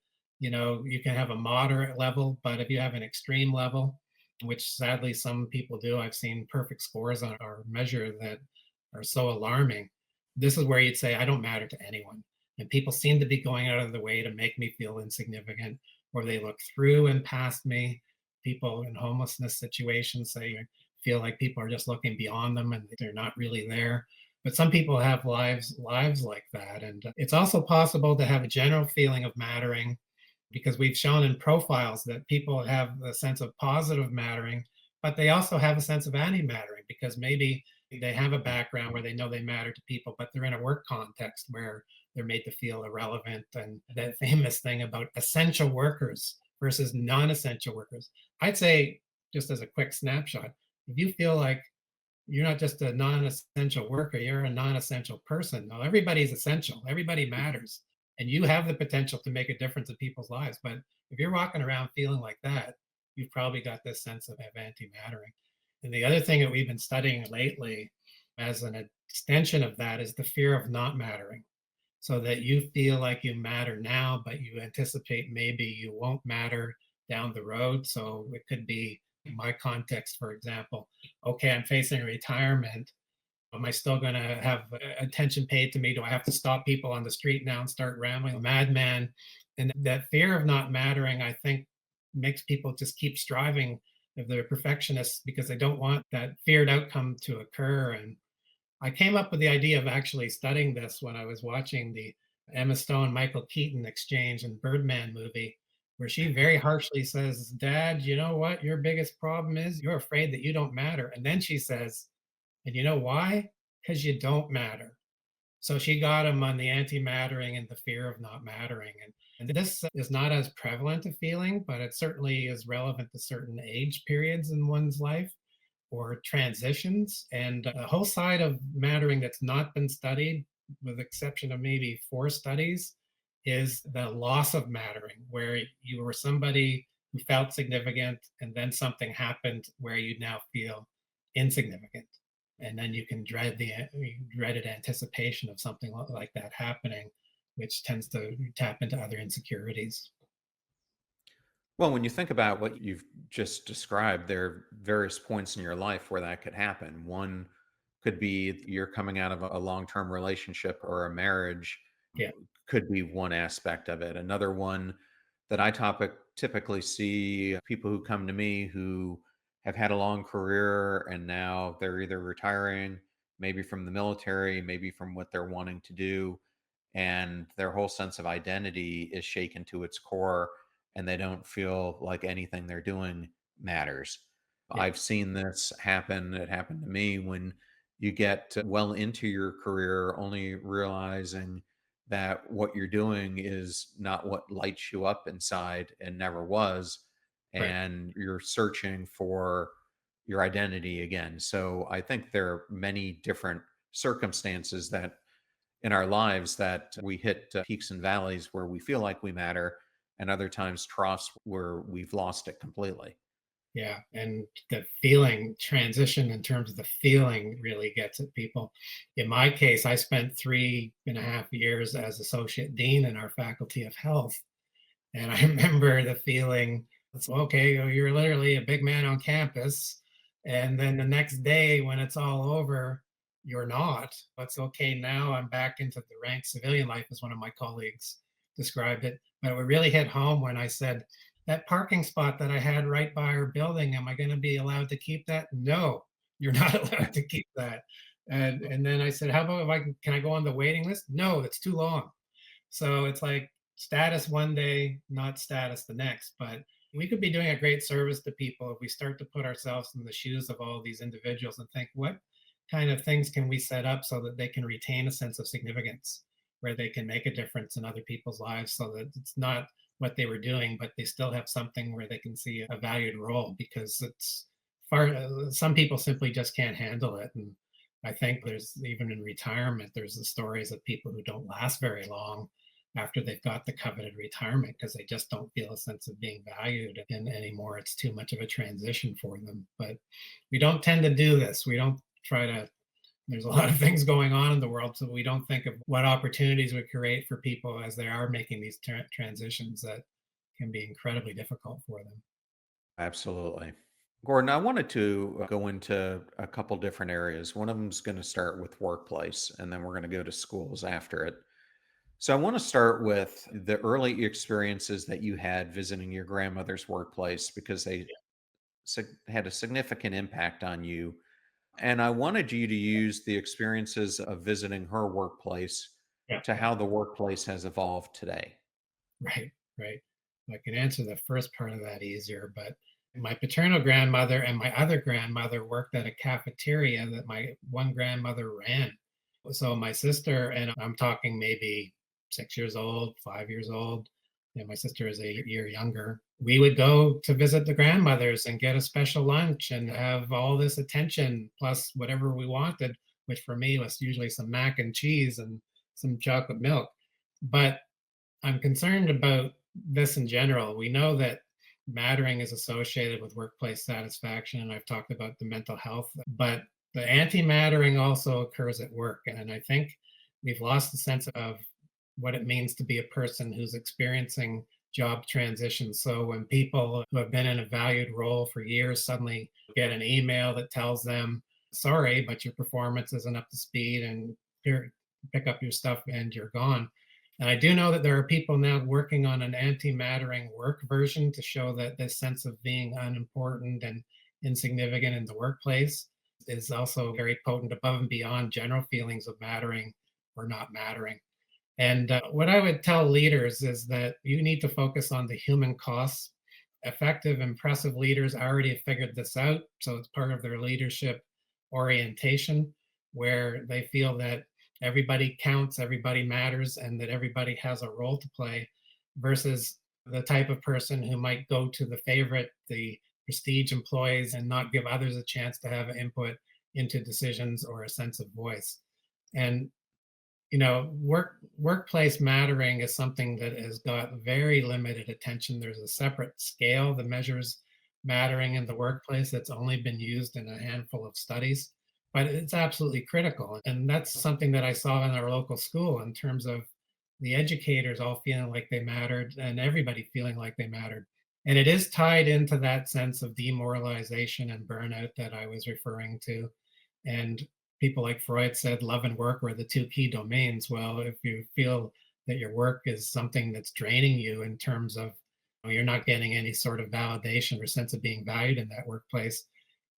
you can have a moderate level, but if you have an extreme level, which sadly some people do, I've seen perfect scores on our measure that are so alarming. This is where you'd say, I don't matter to anyone. And people seem to be going out of the way to make me feel insignificant, or they look through and past me. People in homelessness situations say, feel like people are just looking beyond them and they're not really there. But some people have lives like that. And it's also possible to have a general feeling of mattering, because we've shown in profiles that people have a sense of positive mattering, but they also have a sense of anti-mattering because maybe they have a background where they know they matter to people, but they're in a work context where they're made to feel irrelevant. And that famous thing about essential workers versus non-essential workers. I'd say, just as a quick snapshot, if you feel like you're not just a non-essential worker, you're a non-essential person. No, everybody's essential, everybody matters, and you have the potential to make a difference in people's lives. But if you're walking around feeling like that, you've probably got this sense of anti-mattering. And the other thing that we've been studying lately as an extension of that is the fear of not mattering, so that you feel like you matter now, but you anticipate maybe you won't matter down the road. So it could be, in my context, for example, okay, I'm facing retirement. Am I still going to have attention paid to me? Do I have to stop people on the street now and start rambling, a madman? And that fear of not mattering, I think, makes people just keep striving if they're perfectionists because they don't want that feared outcome to occur. And I came up with the idea of actually studying this when I was watching the Emma Stone Michael Keaton exchange in Birdman movie, where she very harshly says, "Dad, you know what? Your biggest problem is you're afraid that you don't matter." And then she says, "And you know why? Because you don't matter." So she got him on the anti-mattering and the fear of not mattering. And this is not as prevalent a feeling, but it certainly is relevant to certain age periods in one's life or transitions. And a whole side of mattering that's not been studied, with the exception of maybe four studies, is the loss of mattering, where you were somebody who felt significant and then something happened where you now feel insignificant. And then you can dread the dreaded anticipation of something like that happening, which tends to tap into other insecurities. Well, when you think about what you've just described, there are various points in your life where that could happen. One could be you're coming out of a long term relationship or a marriage, Yeah, could be one aspect of it. Another one that I typically see people who come to me who have had a long career and now they're either retiring, maybe from the military, maybe from what they're wanting to do, and their whole sense of identity is shaken to its core and they don't feel like anything they're doing matters. yeah, I've seen this happen. It happened to me when you get well into your career, only realizing that what you're doing is not what lights you up inside and never was. right. And you're searching for your identity again. So I think there are many different circumstances that in our lives that we hit peaks and valleys where we feel like we matter, and other times troughs where we've lost it completely. Yeah, and the feeling transition in terms of the feeling really gets at people. In my case, I spent 3.5 years as associate dean in our faculty of health. And I remember the feeling, it's okay, you're literally a big man on campus. And then the next day, when it's all over, you're not. It's okay now. I'm back into the rank civilian life, as one of my colleagues described it. But it really hit home when I said, that parking spot that I had right by our building, am I going to be allowed to keep that? No, you're not allowed to keep that. And then I said, how about if can I go on the waiting list? No, it's too long. So it's like status one day, not status the next. But we could be doing a great service to people if we start to put ourselves in the shoes of all these individuals and think, what kind of things can we set up so that they can retain a sense of significance, where they can make a difference in other people's lives so that it's not what they were doing, but they still have something where they can see a valued role because it's far, some people simply just can't handle it. And I think there's even in retirement, there's the stories of people who don't last very long after they've got the coveted retirement because they just don't feel a sense of being valued in anymore. It's too much of a transition for them. But we don't tend to do this. We don't try to, there's a lot of things going on in the world, so we don't think of what opportunities we create for people as they are making these transitions that can be incredibly difficult for them. Absolutely. Gordon, I wanted to go into a couple different areas. One of them is going to start with workplace, and then we're going to go to schools after it. So I want to start with the early experiences that you had visiting your grandmother's workplace because they had a significant impact on you. And I wanted you to use the experiences of visiting her workplace Yeah. to how the workplace has evolved today. Right, right. I can answer the first part of that easier, but my paternal grandmother and my other grandmother worked at a cafeteria that my one grandmother ran. So my sister, and I'm talking maybe 6 years old, 5 years old, and my sister is a year younger. We would go to visit the grandmothers and get a special lunch and have all this attention plus whatever we wanted, which for me was usually some mac and cheese and some chocolate milk. But I'm concerned about this in general. We know that mattering is associated with workplace satisfaction, and I've talked about the mental health, but the anti-mattering also occurs at work. And I think we've lost the sense of what it means to be a person who's experiencing job transition. So when people who have been in a valued role for years suddenly get an email that tells them, sorry, but your performance isn't up to speed and here, pick up your stuff and you're gone. And I do know that there are people now working on an anti-mattering work version to show that this sense of being unimportant and insignificant in the workplace is also very potent above and beyond general feelings of mattering or not mattering. And what I would tell leaders is that you need to focus on the human costs. Effective, impressive leaders already have figured this out. So it's part of their leadership orientation where they feel that everybody counts, everybody matters, and that everybody has a role to play versus the type of person who might go to the favorite, the prestige employees, and not give others a chance to have input into decisions or a sense of voice. And workplace mattering is something that has got very limited attention. There's a separate scale that measures mattering in the workplace that's only been used in a handful of studies, but it's absolutely critical. And that's something that I saw in our local school in terms of the educators all feeling like they mattered and everybody feeling like they mattered. And it is tied into that sense of demoralization and burnout that I was referring to. And people like Freud said love and work were the two key domains. Well, if you feel that your work is something that's draining you in terms of you're not getting any sort of validation or sense of being valued in that workplace,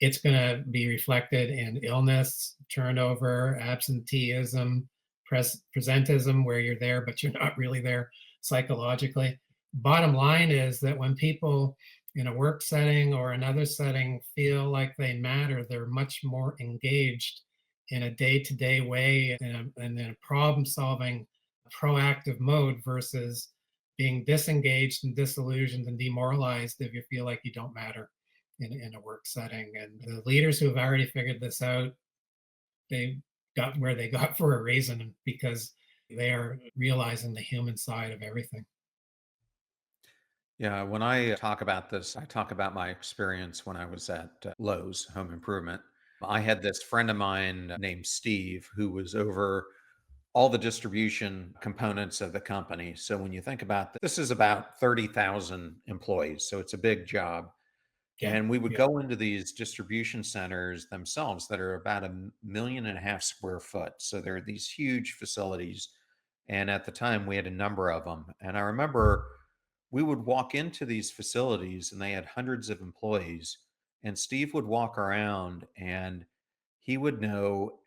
it's going to be reflected in illness, turnover, absenteeism, presentism, where you're there, but you're not really there psychologically. Bottom line is that when people in a work setting or another setting feel like they matter, they're much more engaged in a day-to-day way and in a problem-solving, proactive mode versus being disengaged and disillusioned and demoralized if you feel like you don't matter. in a work setting. And the leaders who have already figured this out, they got where they got for a reason because they are realizing the human side of everything. Yeah, when I talk about this, I talk about my experience when I was at Lowe's Home Improvement. I had this friend of mine named Steve who was over all the distribution components of the company. So when you think about this is about 30,000 employees, so it's a big job. Yeah, And we would yeah, go into these distribution centers themselves that are about a million and a half square foot. So they're these huge facilities. And at the time, we had a number of them. And I remember we would walk into these facilities and they had hundreds of employees. And Steve would walk around and he would know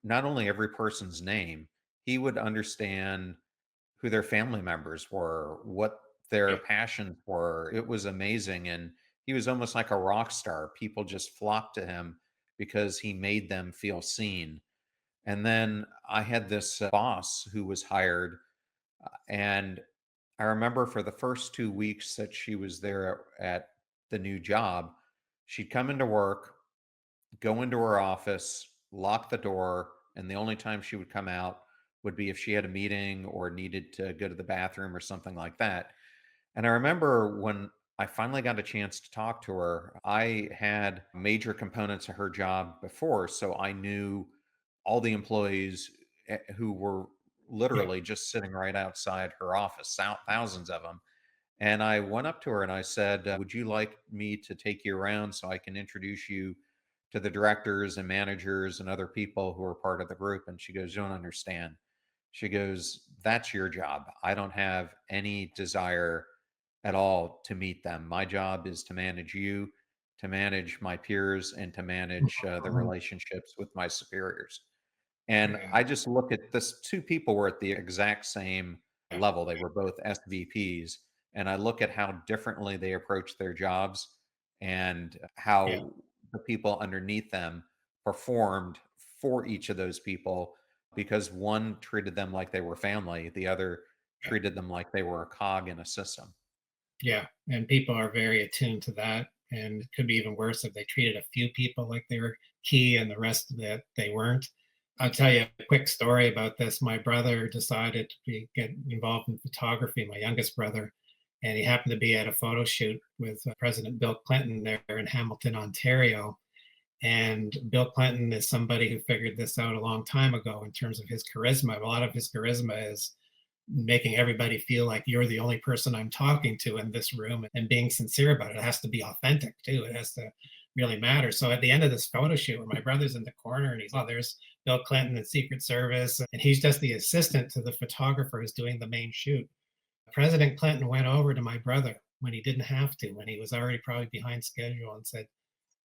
not only every person's name, he would understand who their family members were, what their yeah, passions were. It was amazing. And he was almost like a rock star. People just flocked to him because he made them feel seen. And then I had this boss who was hired. And I remember for the first 2 weeks that she was there at the new job, she'd come into work, go into her office, lock the door, and the only time she would come out would be if she had a meeting or needed to go to the bathroom or something like that. And I remember when I finally got a chance to talk to her, I had major components of her job before. So I knew all the employees who were yeah, literally just sitting right outside her office, thousands of them. And I went up to her and I said, would you like me to take you around so I can introduce you to the directors and managers and other people who are part of the group? And she goes, you don't understand. She goes, that's your job. I don't have any desire at all to meet them. My job is to manage you, to manage my peers, and to manage the mhm, relationships with my superiors. And yeah, I just look at this, two people were at the exact same yeah, level. They were both SVPs. And I look at how differently they approach their jobs and yeah, how the people underneath them performed for each of those people because one treated them like they were family, the other yeah. treated them like they were a cog in a system. Yeah, and people are very attuned to that, and it could be even worse if they treated a few people like they were key and the rest of it they weren't. I'll tell you a quick story about this. My brother decided to get involved in photography, my youngest brother, and he happened to be at a photo shoot with President Bill Clinton there in Hamilton, Ontario. And Bill Clinton is somebody who figured this out a long time ago in terms of his charisma. A lot of his charisma is making everybody feel like you're the only person I'm talking to in this room and being sincere about it. It has to be authentic too. It has to really matter. So at the end of this photo shoot, where my brother's in the corner and there's Bill Clinton and Secret Service, and he's just the assistant to the photographer who's doing the main shoot. President Clinton went over to my brother when he didn't have to, when he was already probably behind schedule, and said,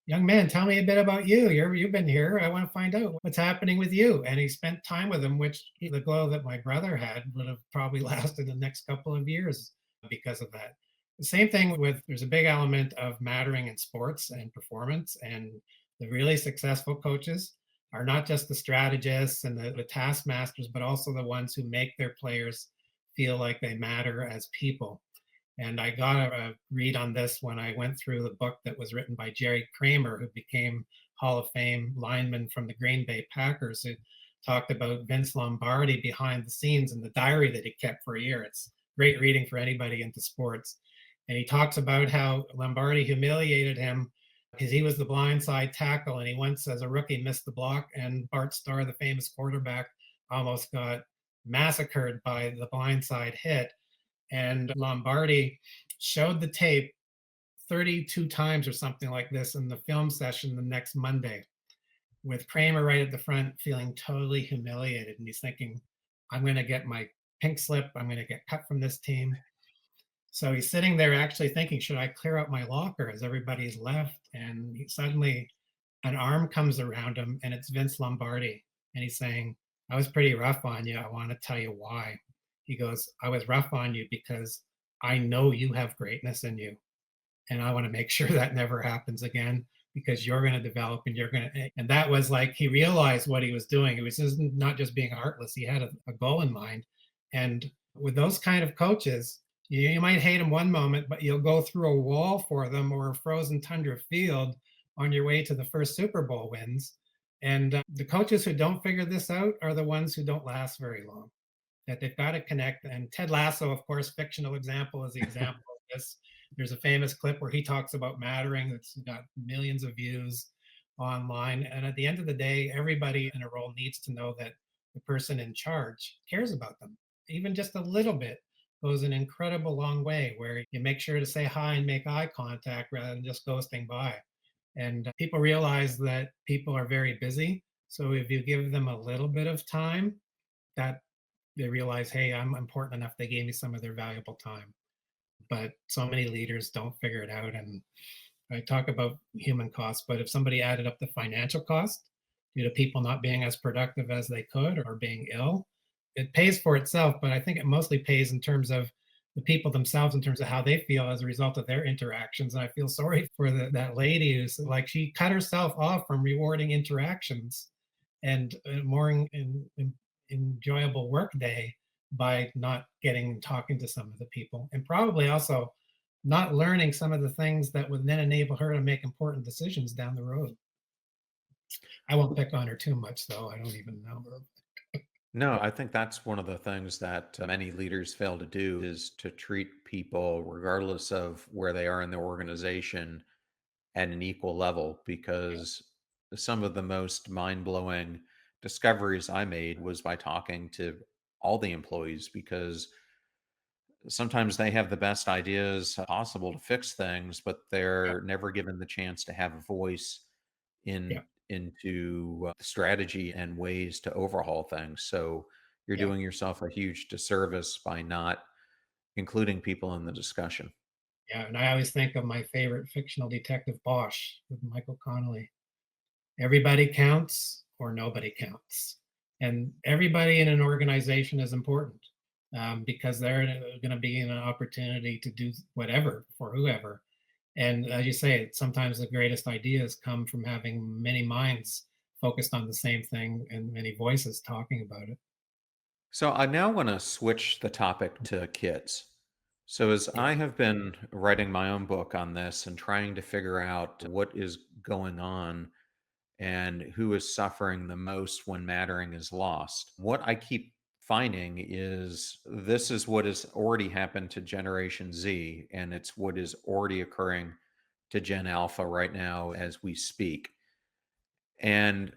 young man, tell me a bit about you. You've been here. I want to find out what's happening with you. And he spent time with him, which the glow that my brother had would have probably lasted the next couple of years because of that. The same thing with there's a big element of mattering in sports and performance. And the really successful coaches are not just the strategists and the taskmasters, but also the ones who make their players feel like they matter as people. And I got a read on this when I went through the book that was written by Jerry Kramer, who became Hall of Fame lineman from the Green Bay Packers, who talked about Vince Lombardi behind the scenes in the diary that he kept for a year. It's great reading for anybody into sports. And he talks about how Lombardi humiliated him because he was the blindside tackle. And he once, as a rookie, missed the block. And Bart Starr, the famous quarterback, almost got massacred by the blindside hit, and Lombardi showed the tape 32 times or something like this in the film session the next Monday, with Kramer right at the front feeling totally humiliated. And he's thinking, I'm going to get my pink slip. I'm going to get cut from this team. So he's sitting there actually thinking, should I clear out my locker as everybody's left? And suddenly an arm comes around him and it's Vince Lombardi. And he's saying, I was pretty rough on you. I want to tell you why. He goes, I was rough on you because I know you have greatness in you. And I want to make sure that never happens again because you're going to develop and you're going to. And that was like he realized what he was doing. It was just not just being heartless, he had a goal in mind. And with those kind of coaches, You might hate them one moment, but you'll go through a wall for them or a frozen tundra field on your way to the first Super Bowl wins. And the coaches who don't figure this out are the ones who don't last very long. That they've got to connect. And Ted Lasso, of course, fictional example is the example of this. There's a famous clip where he talks about mattering that's got millions of views online. And at the end of the day, everybody in a role needs to know that the person in charge cares about them. Even just a little bit goes an incredible long way where you make sure to say hi and make eye contact rather than just ghosting by. And people realize that people are very busy. So if you give them a little bit of time, that they realize, hey, I'm important enough. They gave me some of their valuable time. But so many leaders don't figure it out. And I talk about human costs, but if somebody added up the financial cost due to people not being as productive as they could or being ill, it pays for itself. But I think it mostly pays in terms of the people themselves, in terms of how they feel as a result of their interactions. And I feel sorry for that lady who's like, she cut herself off from rewarding interactions and more enjoyable work day by not getting and talking to some of the people, and probably also not learning some of the things that would then enable her to make important decisions down the road. I won't pick on her too much, though. I don't even know her. No, I think that's one of the things that many leaders fail to do is to treat people, regardless of where they are in the organization, at an equal level. Because some of the most mind blowing discoveries I made was by talking to all the employees, because sometimes they have the best ideas possible to fix things, but Yeah, they're never given the chance to have a voice yeah, into strategy and ways to overhaul things. So you're yeah, doing yourself a huge disservice by not including people in the discussion. yeah. And I always think of my favorite fictional detective, Bosch, with Michael Connolly. Everybody counts or nobody counts. And everybody in an organization is important because they're going to be in an opportunity to do whatever for whoever. And as you say, sometimes the greatest ideas come from having many minds focused on the same thing and many voices talking about it. So I now want to switch the topic to kids. So as Yeah, I have been writing my own book on this and trying to figure out what is going on and who is suffering the most when mattering is lost, what I keep finding is this is what has already happened to Generation Z, and it's what is already occurring to Gen Alpha right now as we speak. And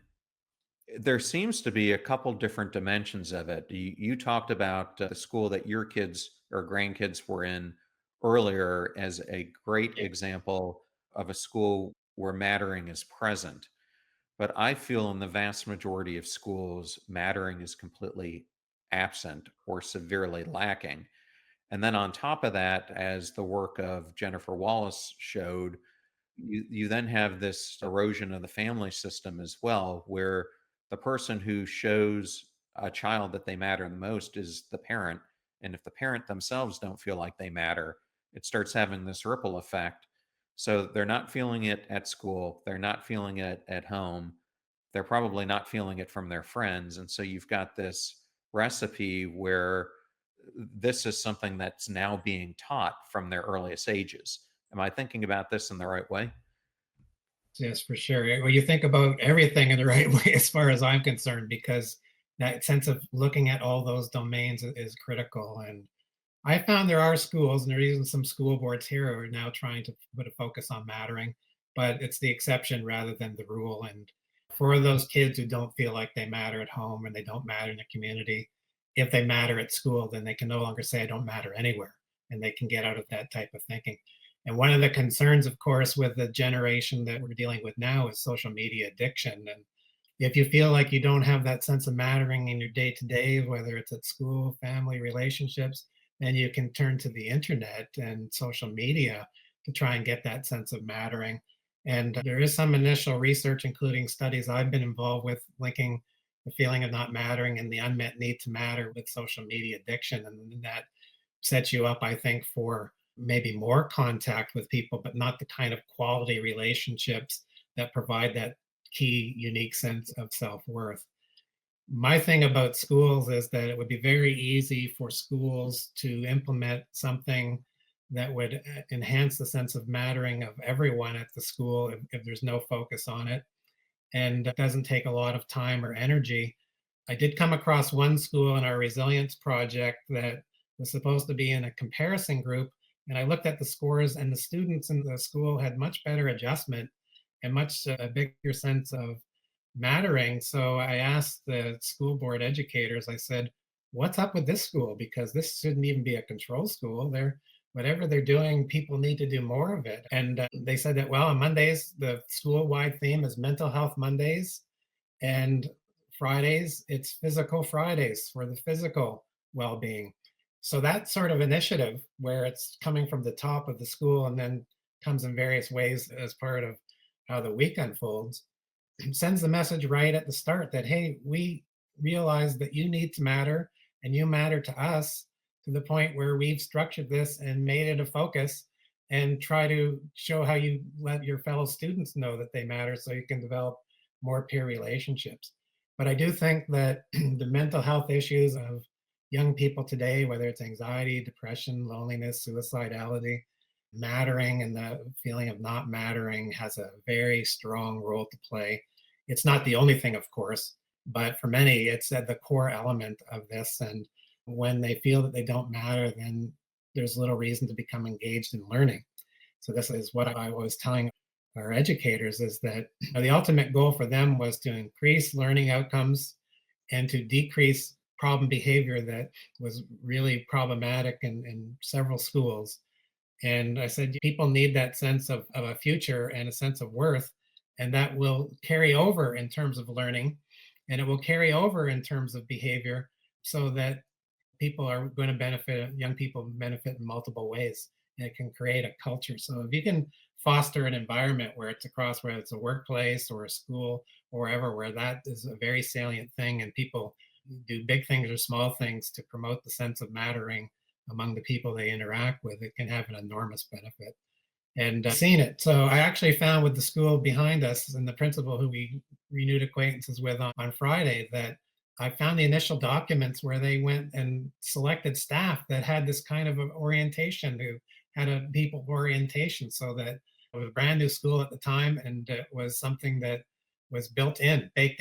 there seems to be a couple different dimensions of it. You talked about the school that your kids or grandkids were in earlier as a great yeah, example of a school where mattering is present. But I feel in the vast majority of schools, mattering is completely absent or severely lacking. And then on top of that, as the work of Jennifer Wallace showed, you then have this erosion of the family system as well, where the person who shows a child that they matter the most is the parent. And if the parent themselves don't feel like they matter, it starts having this ripple effect. So they're not feeling it at school, they're not feeling it at home, they're probably not feeling it from their friends. And so you've got this recipe where this is something that's now being taught from their earliest ages. Am I thinking about this in the right way? yes, for sure. Well, you think about everything in the right way, as far as I'm concerned, because that sense of looking at all those domains is critical. And I found there are schools, and there are even some school boards here who are now trying to put a focus on mattering, but it's the exception rather than the rule. And for those kids who don't feel like they matter at home and they don't matter in the community, if they matter at school, then they can no longer say, I don't matter anywhere. And they can get out of that type of thinking. And one of the concerns, of course, with the generation that we're dealing with now is social media addiction. And if you feel like you don't have that sense of mattering in your day to day, whether it's at school, family, relationships, then you can turn to the internet and social media to try and get that sense of mattering. And there is some initial research, including studies I've been involved with, linking the feeling of not mattering and the unmet need to matter with social media addiction. And that sets you up, I think, for maybe more contact with people, but not the kind of quality relationships that provide that key, unique sense of self worth. My thing about schools is that it would be very easy for schools to implement something that would enhance the sense of mattering of everyone at the school if there's no focus on it, and it doesn't take a lot of time or energy. I did come across one school in our resilience project that was supposed to be in a comparison group. And I looked at the scores, and the students in the school had much better adjustment and much a bigger sense of mattering. So I asked the school board educators, I said, what's up with this school? Because this shouldn't even be a control school. Whatever they're doing, people need to do more of it. And they said that, well, on Mondays, the school wide theme is mental health Mondays. And Fridays, it's physical Fridays for the physical well being. So that sort of initiative, where it's coming from the top of the school and then comes in various ways as part of how the week unfolds, sends the message right at the start that, hey, we realize that you need to matter and you matter to us, to the point where we've structured this and made it a focus, and try to show how you let your fellow students know that they matter so you can develop more peer relationships. But I do think that the mental health issues of young people today, whether it's anxiety, depression, loneliness, suicidality, mattering and the feeling of not mattering, has a very strong role to play. It's not the only thing, of course, but for many, it's at the core element of this. And when they feel that they don't matter, then there's little reason to become engaged in learning. So this is what I was telling our educators, is that the ultimate goal for them was to increase learning outcomes and to decrease problem behavior that was really problematic in several schools. And I said, people need that sense of a future and a sense of worth, and that will carry over in terms of learning, and it will carry over in terms of behavior, so that people are going to benefit, young people benefit in multiple ways. And it can create a culture. So if you can foster an environment where it's across, whether it's a workplace or a school or wherever, where that is a very salient thing, and people do big things or small things to promote the sense of mattering among the people they interact with, it can have an enormous benefit. And seen it. So I actually found with the school behind us and the principal who we renewed acquaintances with on Friday, that I found the initial documents where they went and selected staff that had this kind of orientation, who had a people orientation, so that it was a brand new school at the time, and it was something that was baked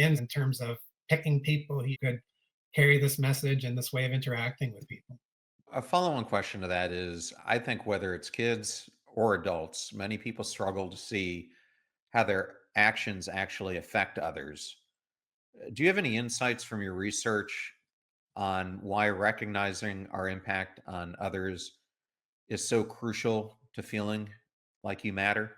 in terms of picking people who could carry this message and this way of interacting with people. A follow on question to that is, I think whether it's kids or adults, many people struggle to see how their actions actually affect others. Do you have any insights from your research on why recognizing our impact on others is so crucial to feeling like you matter?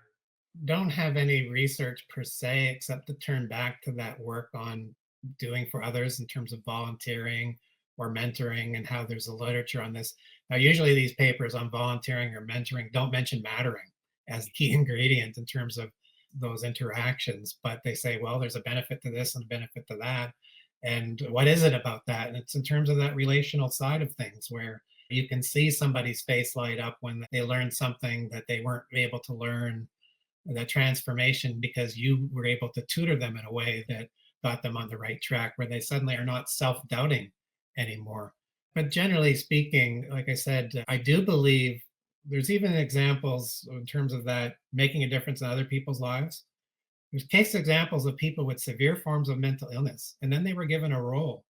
Don't have any research per se, except to turn back to that work on doing for others in terms of volunteering or mentoring, and how there's a literature on this. Now, usually these papers on volunteering or mentoring don't mention mattering as the key ingredient in terms of those interactions, but they say, well, there's a benefit to this and a benefit to that. And what is it about that? And it's in terms of that relational side of things, where you can see somebody's face light up when they learn something that they weren't able to learn, that transformation, because you were able to tutor them in a way that got them on the right track, where they suddenly are not self-doubting anymore. But generally speaking, like I said, I do believe there's even examples in terms of that making a difference in other people's lives. There's case examples of people with severe forms of mental illness, and then they were given a role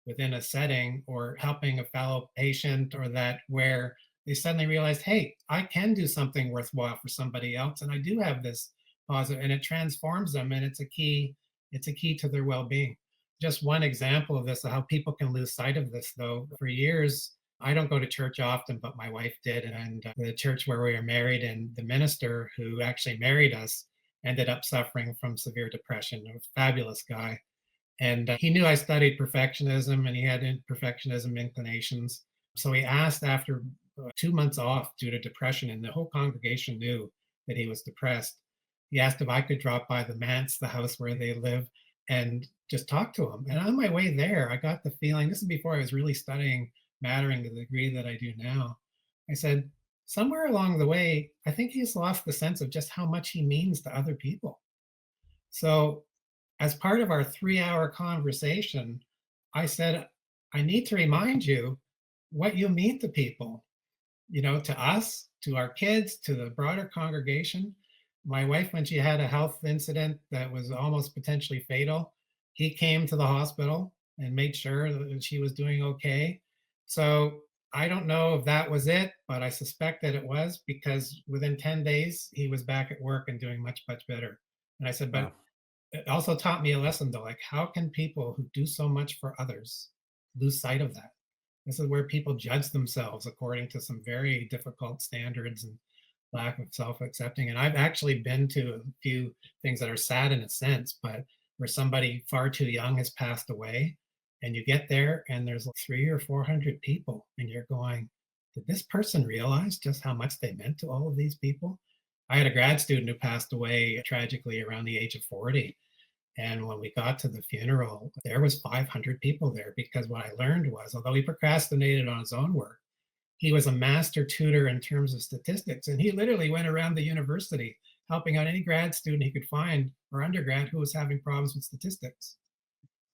within a setting or helping a fellow patient, or that, where they suddenly realized, hey, I can do something worthwhile for somebody else, and I do have this positive, and it transforms them, and it's a key to their well-being. Just one example of this, of how people can lose sight of this, though. For years, I don't go to church often, but my wife did, and the church where we were married, and the minister who actually married us ended up suffering from severe depression. A fabulous guy, and he knew I studied perfectionism, and he had perfectionism inclinations. So he asked, after 2 months off due to depression, and the whole congregation knew that he was depressed, he asked if I could drop by the manse, the house where they live, and just talk to him. And on my way there, I got the feeling, this is before I was really studying mattering to the degree that I do now. I said, somewhere along the way, I think he's lost the sense of just how much he means to other people. So as part of our 3-hour conversation, I said, I need to remind you what you mean to people, to us, to our kids, to the broader congregation. My wife, when she had a health incident that was almost potentially fatal, he came to the hospital and made sure that she was doing okay. So I don't know if that was it, but I suspect that it was, because within 10 days, he was back at work and doing much, much better. And I said, but Wow. it also taught me a lesson though, like, how can people who do so much for others lose sight of that? This is where people judge themselves according to some very difficult standards and lack of self-accepting. And I've actually been to a few things that are sad in a sense, but where somebody far too young has passed away, and you get there and there's like 300 or 400 people, and you're going, did this person realize just how much they meant to all of these people? I had a grad student who passed away tragically around the age of 40, and when we got to the funeral, there was 500 people there, because what I learned was, although he procrastinated on his own work, he was a master tutor in terms of statistics. And he literally went around the university helping out any grad student he could find or undergrad who was having problems with statistics.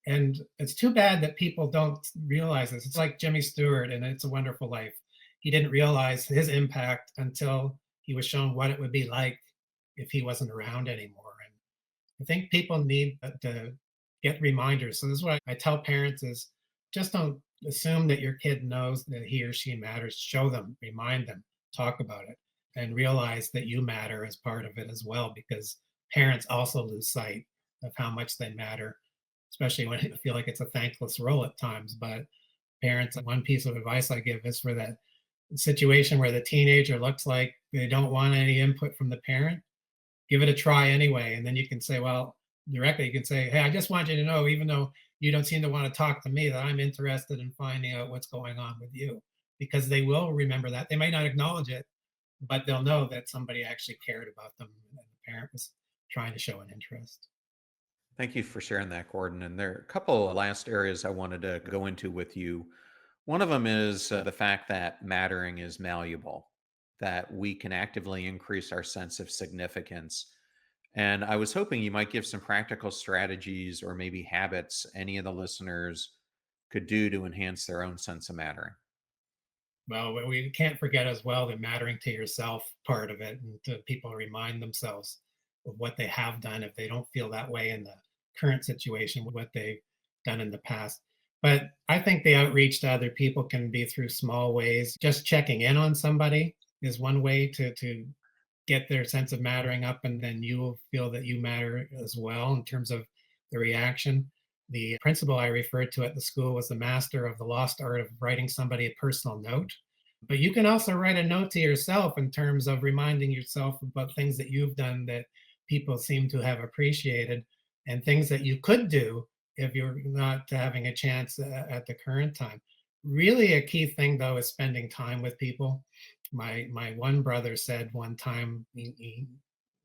And it's too bad that people don't realize this. It's like Jimmy Stewart in It's a Wonderful Life. He didn't realize his impact until he was shown what it would be like if he wasn't around anymore. And I think people need to get reminders. So this is what I tell parents is, just don't assume that your kid knows that he or she matters. Show them, remind them, talk about it, and realize that you matter as part of it as well, because parents also lose sight of how much they matter, especially when I feel like it's a thankless role at times. But parents, one piece of advice I give is, for that situation where the teenager looks like they don't want any input from the parent, give it a try anyway. And then you can say, well, directly, you can say, hey, I just want you to know, even though you don't seem to want to talk to me, that I'm interested in finding out what's going on with you. Because they will remember that. They might not acknowledge it, but they'll know that somebody actually cared about them and the parent was trying to show an interest. Thank you for sharing that, Gordon. And there are a couple of last areas I wanted to go into with you. One of them is the fact that mattering is malleable, that we can actively increase our sense of significance. And I was hoping you might give some practical strategies or maybe habits any of the listeners could do to enhance their own sense of mattering. Well, we can't forget as well the mattering to yourself part of it, and to people remind themselves of what they have done if they don't feel that way in the current situation, what they've done in the past. But I think the outreach to other people can be through small ways. Just checking in on somebody is one way to get their sense of mattering up, and then you will feel that you matter as well in terms of the reaction. The principal I referred to at the school was the master of the lost art of writing somebody a personal note. But you can also write a note to yourself in terms of reminding yourself about things that you've done that people seem to have appreciated, and things that you could do if you're not having a chance at the current time. Really, a key thing though is spending time with people. My one brother said one time, he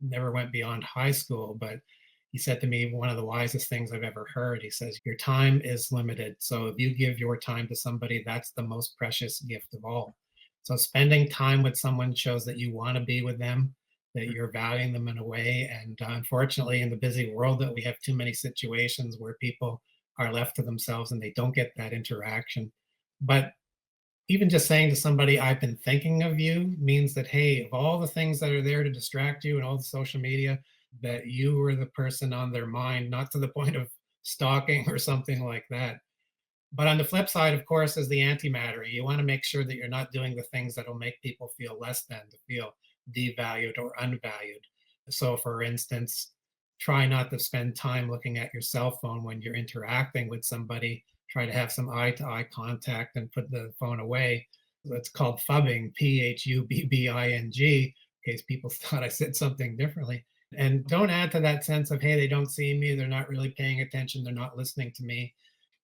never went beyond high school, but he said to me one of the wisest things I've ever heard. He says, your time is limited. So if you give your time to somebody, that's the most precious gift of all. So spending time with someone shows that you want to be with them, that you're valuing them in a way. And unfortunately, in the busy world, that we have too many situations where people are left to themselves and they don't get that interaction. But even just saying to somebody, I've been thinking of you, means that, hey, of all the things that are there to distract you and all the social media, that you were the person on their mind, not to the point of stalking or something like that. But on the flip side, of course, is the antimatter. You want to make sure that you're not doing the things that will make people feel less than, to feel devalued or unvalued. So, for instance, try not to spend time looking at your cell phone when you're interacting with somebody. Try to have some eye to eye contact and put the phone away. That's called phubbing, Phubbing, in case people thought I said something differently. And don't add to that sense of, hey, they don't see me, they're not really paying attention, they're not listening to me,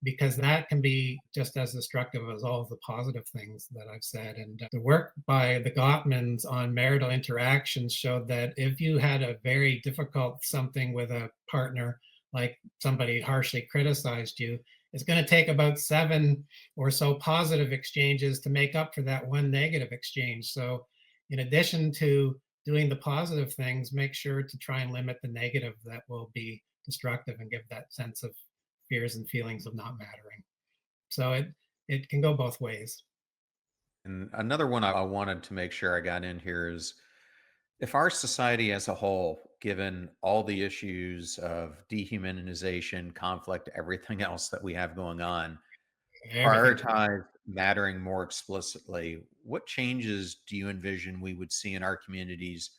because that can be just as destructive as all of the positive things that I've said. And the work by the Gottmans on marital interactions showed that if you had a very difficult something with a partner, like somebody harshly criticized you, it's going to take about 7 or so positive exchanges to make up for that one negative exchange. So, in addition to doing the positive things, make sure to try and limit the negative that will be destructive and give that sense of fears and feelings of not mattering. So it can go both ways. And another one I wanted to make sure I got in here is if our society as a whole, given all the issues of dehumanization, conflict, everything else that we have going on, Everything. prioritize mattering more explicitly, what changes do you envision we would see in our communities,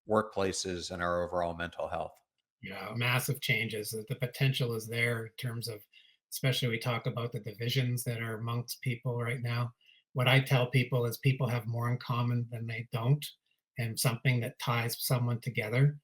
workplaces, and our overall mental health? Yeah, massive changes. The potential is there in terms of, especially we talk about the divisions that are amongst people right now. What I tell people is people have more in common than they don't. And something that ties someone together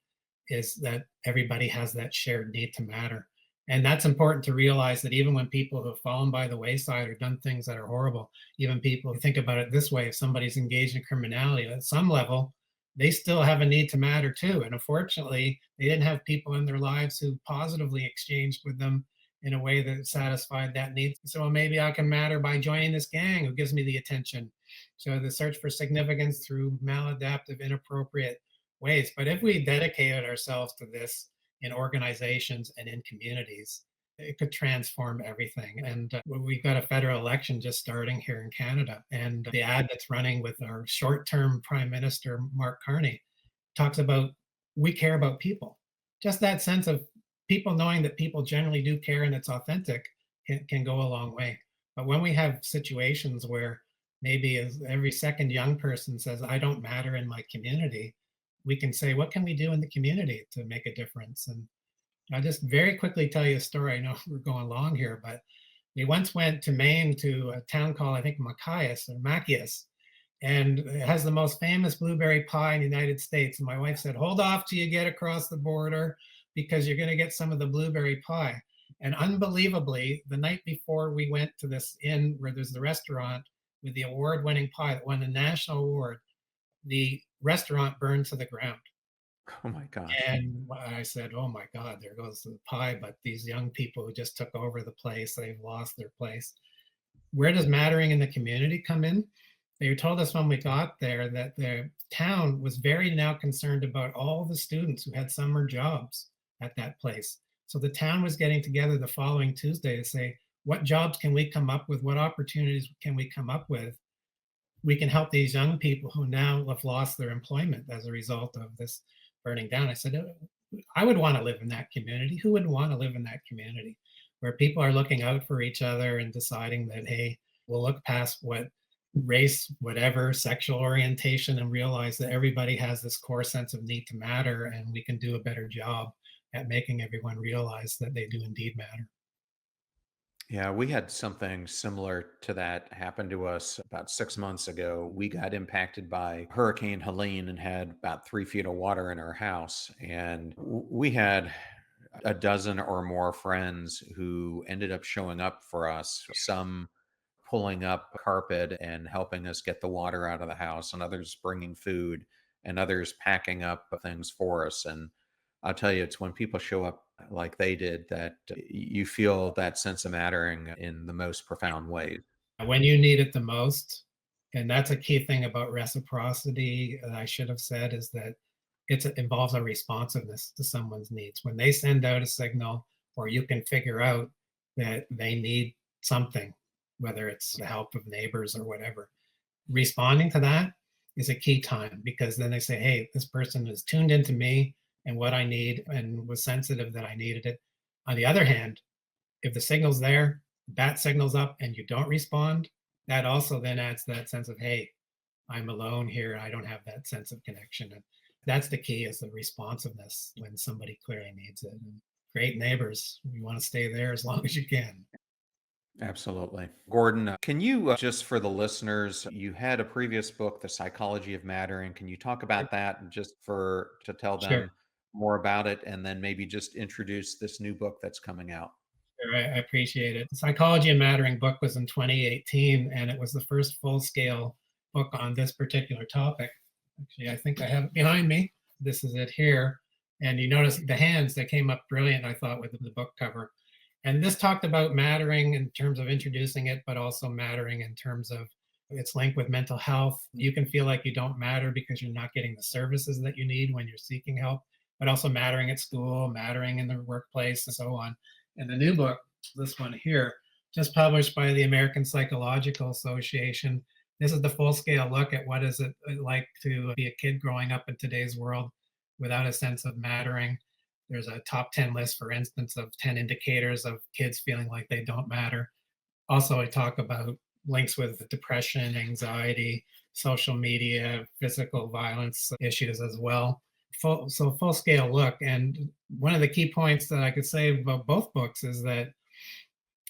is that everybody has that shared need to matter. And that's important to realize that even when people who have fallen by the wayside or done things that are horrible, even people who think about it this way, if somebody's engaged in criminality, at some level, they still have a need to matter too. And unfortunately, they didn't have people in their lives who positively exchanged with them in a way that satisfied that need. So well, maybe I can matter by joining this gang who gives me the attention. So the search for significance through maladaptive, inappropriate ways. But if we dedicated ourselves to this in organizations and in communities, it could transform everything. And we've got a federal election just starting here in Canada. And the ad that's running with our short term Prime Minister, Mark Carney, talks about we care about people. Just that sense of people knowing that people generally do care and it's authentic can go a long way. But when we have situations where maybe as every second young person says, I don't matter in my community, we can say, what can we do in the community to make a difference? And I'll just very quickly tell you a story. I know we're going long here, but we once went to Maine to a town called, I think, Machias or Machias, and it has the most famous blueberry pie in the United States. And my wife said, hold off till you get across the border because you're going to get some of the blueberry pie. And unbelievably, the night before we went to this inn where there's the restaurant with the award winning pie that won the national award, the restaurant burned to the ground. Oh my gosh. And I said, "Oh my God, there goes the pie." But these young people who just took over the place, they've lost their place. Where does mattering in the community come in? They told us when we got there that the town was very now concerned about all the students who had summer jobs at that place. So the town was getting together the following Tuesday to say, what jobs can we come up with? What opportunities can we come up with? We can help these young people who now have lost their employment as a result of this burning down. I said, I would want to live in that community. Who would want to live in that community where people are looking out for each other and deciding that, hey, we'll look past what race, whatever, sexual orientation, and realize that everybody has this core sense of need to matter, and we can do a better job at making everyone realize that they do indeed matter. Yeah, we had something similar to that happen to us about 6 months ago. We got impacted by Hurricane Helene and had about 3 feet of water in our house. And we had a dozen or more friends who ended up showing up for us, some pulling up carpet and helping us get the water out of the house, and others bringing food, and others packing up things for us. And I'll tell you, it's when people show up like they did that you feel that sense of mattering in the most profound ways. When you need it the most, and that's a key thing about reciprocity that I should have said is that it involves a responsiveness to someone's needs. When they send out a signal, or you can figure out that they need something, whether it's the help of neighbors or whatever, responding to that is a key time because then they say, hey, this person is tuned into me and what I need and was sensitive that I needed it. On the other hand, if the signal's there, that signal's up and you don't respond, that also then adds that sense of, hey, I'm alone here. I don't have that sense of connection. And that's the key is the responsiveness when somebody clearly needs it. And great neighbors, you want to stay there as long as you can. Absolutely. Gordon, can you just for the listeners, you had a previous book, The Psychology of Mattering. Can you talk about that just for to tell Sure. them more about it and then maybe just introduce this new book that's coming out? Sure, I appreciate it. The Psychology of Mattering book was in 2018, and it was the first full scale book on this particular topic. Actually, I think I have it behind me. This is it here. And you notice the hands that came up brilliant, I thought, with the book cover. And this talked about mattering in terms of introducing it, but also mattering in terms of its link with mental health. You can feel like you don't matter because you're not getting the services that you need when you're seeking help, but also mattering at school, mattering in the workplace, and so on. And the new book, this one here, just published by the American Psychological Association. This is the full scale look at what is it like to be a kid growing up in today's world without a sense of mattering. There's a top 10 list, for instance, of 10 indicators of kids feeling like they don't matter. Also, I talk about links with depression, anxiety, social media, physical violence issues as well. Full scale look. And one of the key points that I could say about both books is that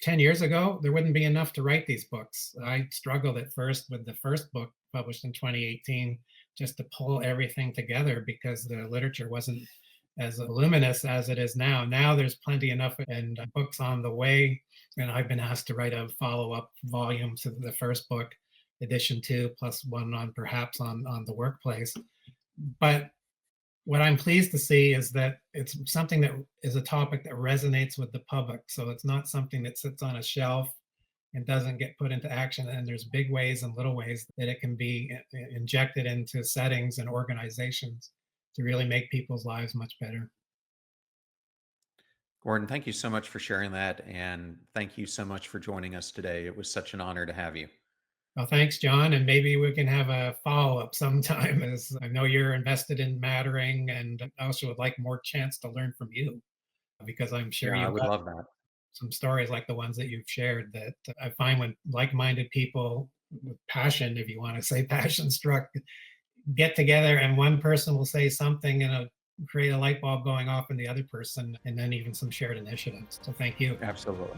10 years ago, there wouldn't be enough to write these books. I struggled at first with the first book published in 2018 just to pull everything together because the literature wasn't as voluminous as it is now. Now there's plenty enough and books on the way. And I've been asked to write a follow-up volume to the first book, edition 2, plus one on perhaps on the workplace. But what I'm pleased to see is that it's something that is a topic that resonates with the public. So it's not something that sits on a shelf and doesn't get put into action. And there's big ways and little ways that it can be injected into settings and organizations to really make people's lives much better. Gordon, thank you so much for sharing that. And thank you so much for joining us today. It was such an honor to have you. Well, thanks, John. And maybe we can have a follow up sometime, as I know you're invested in mattering, and I also would like more chance to learn from you because I'm sure Yeah, I you've would got love that. some stories like the ones that you've shared that I find when like minded people with passion, if you want to say passion struck, get together and one person will say something and create a light bulb going off in the other person, and then even some shared initiatives. So thank you. Absolutely.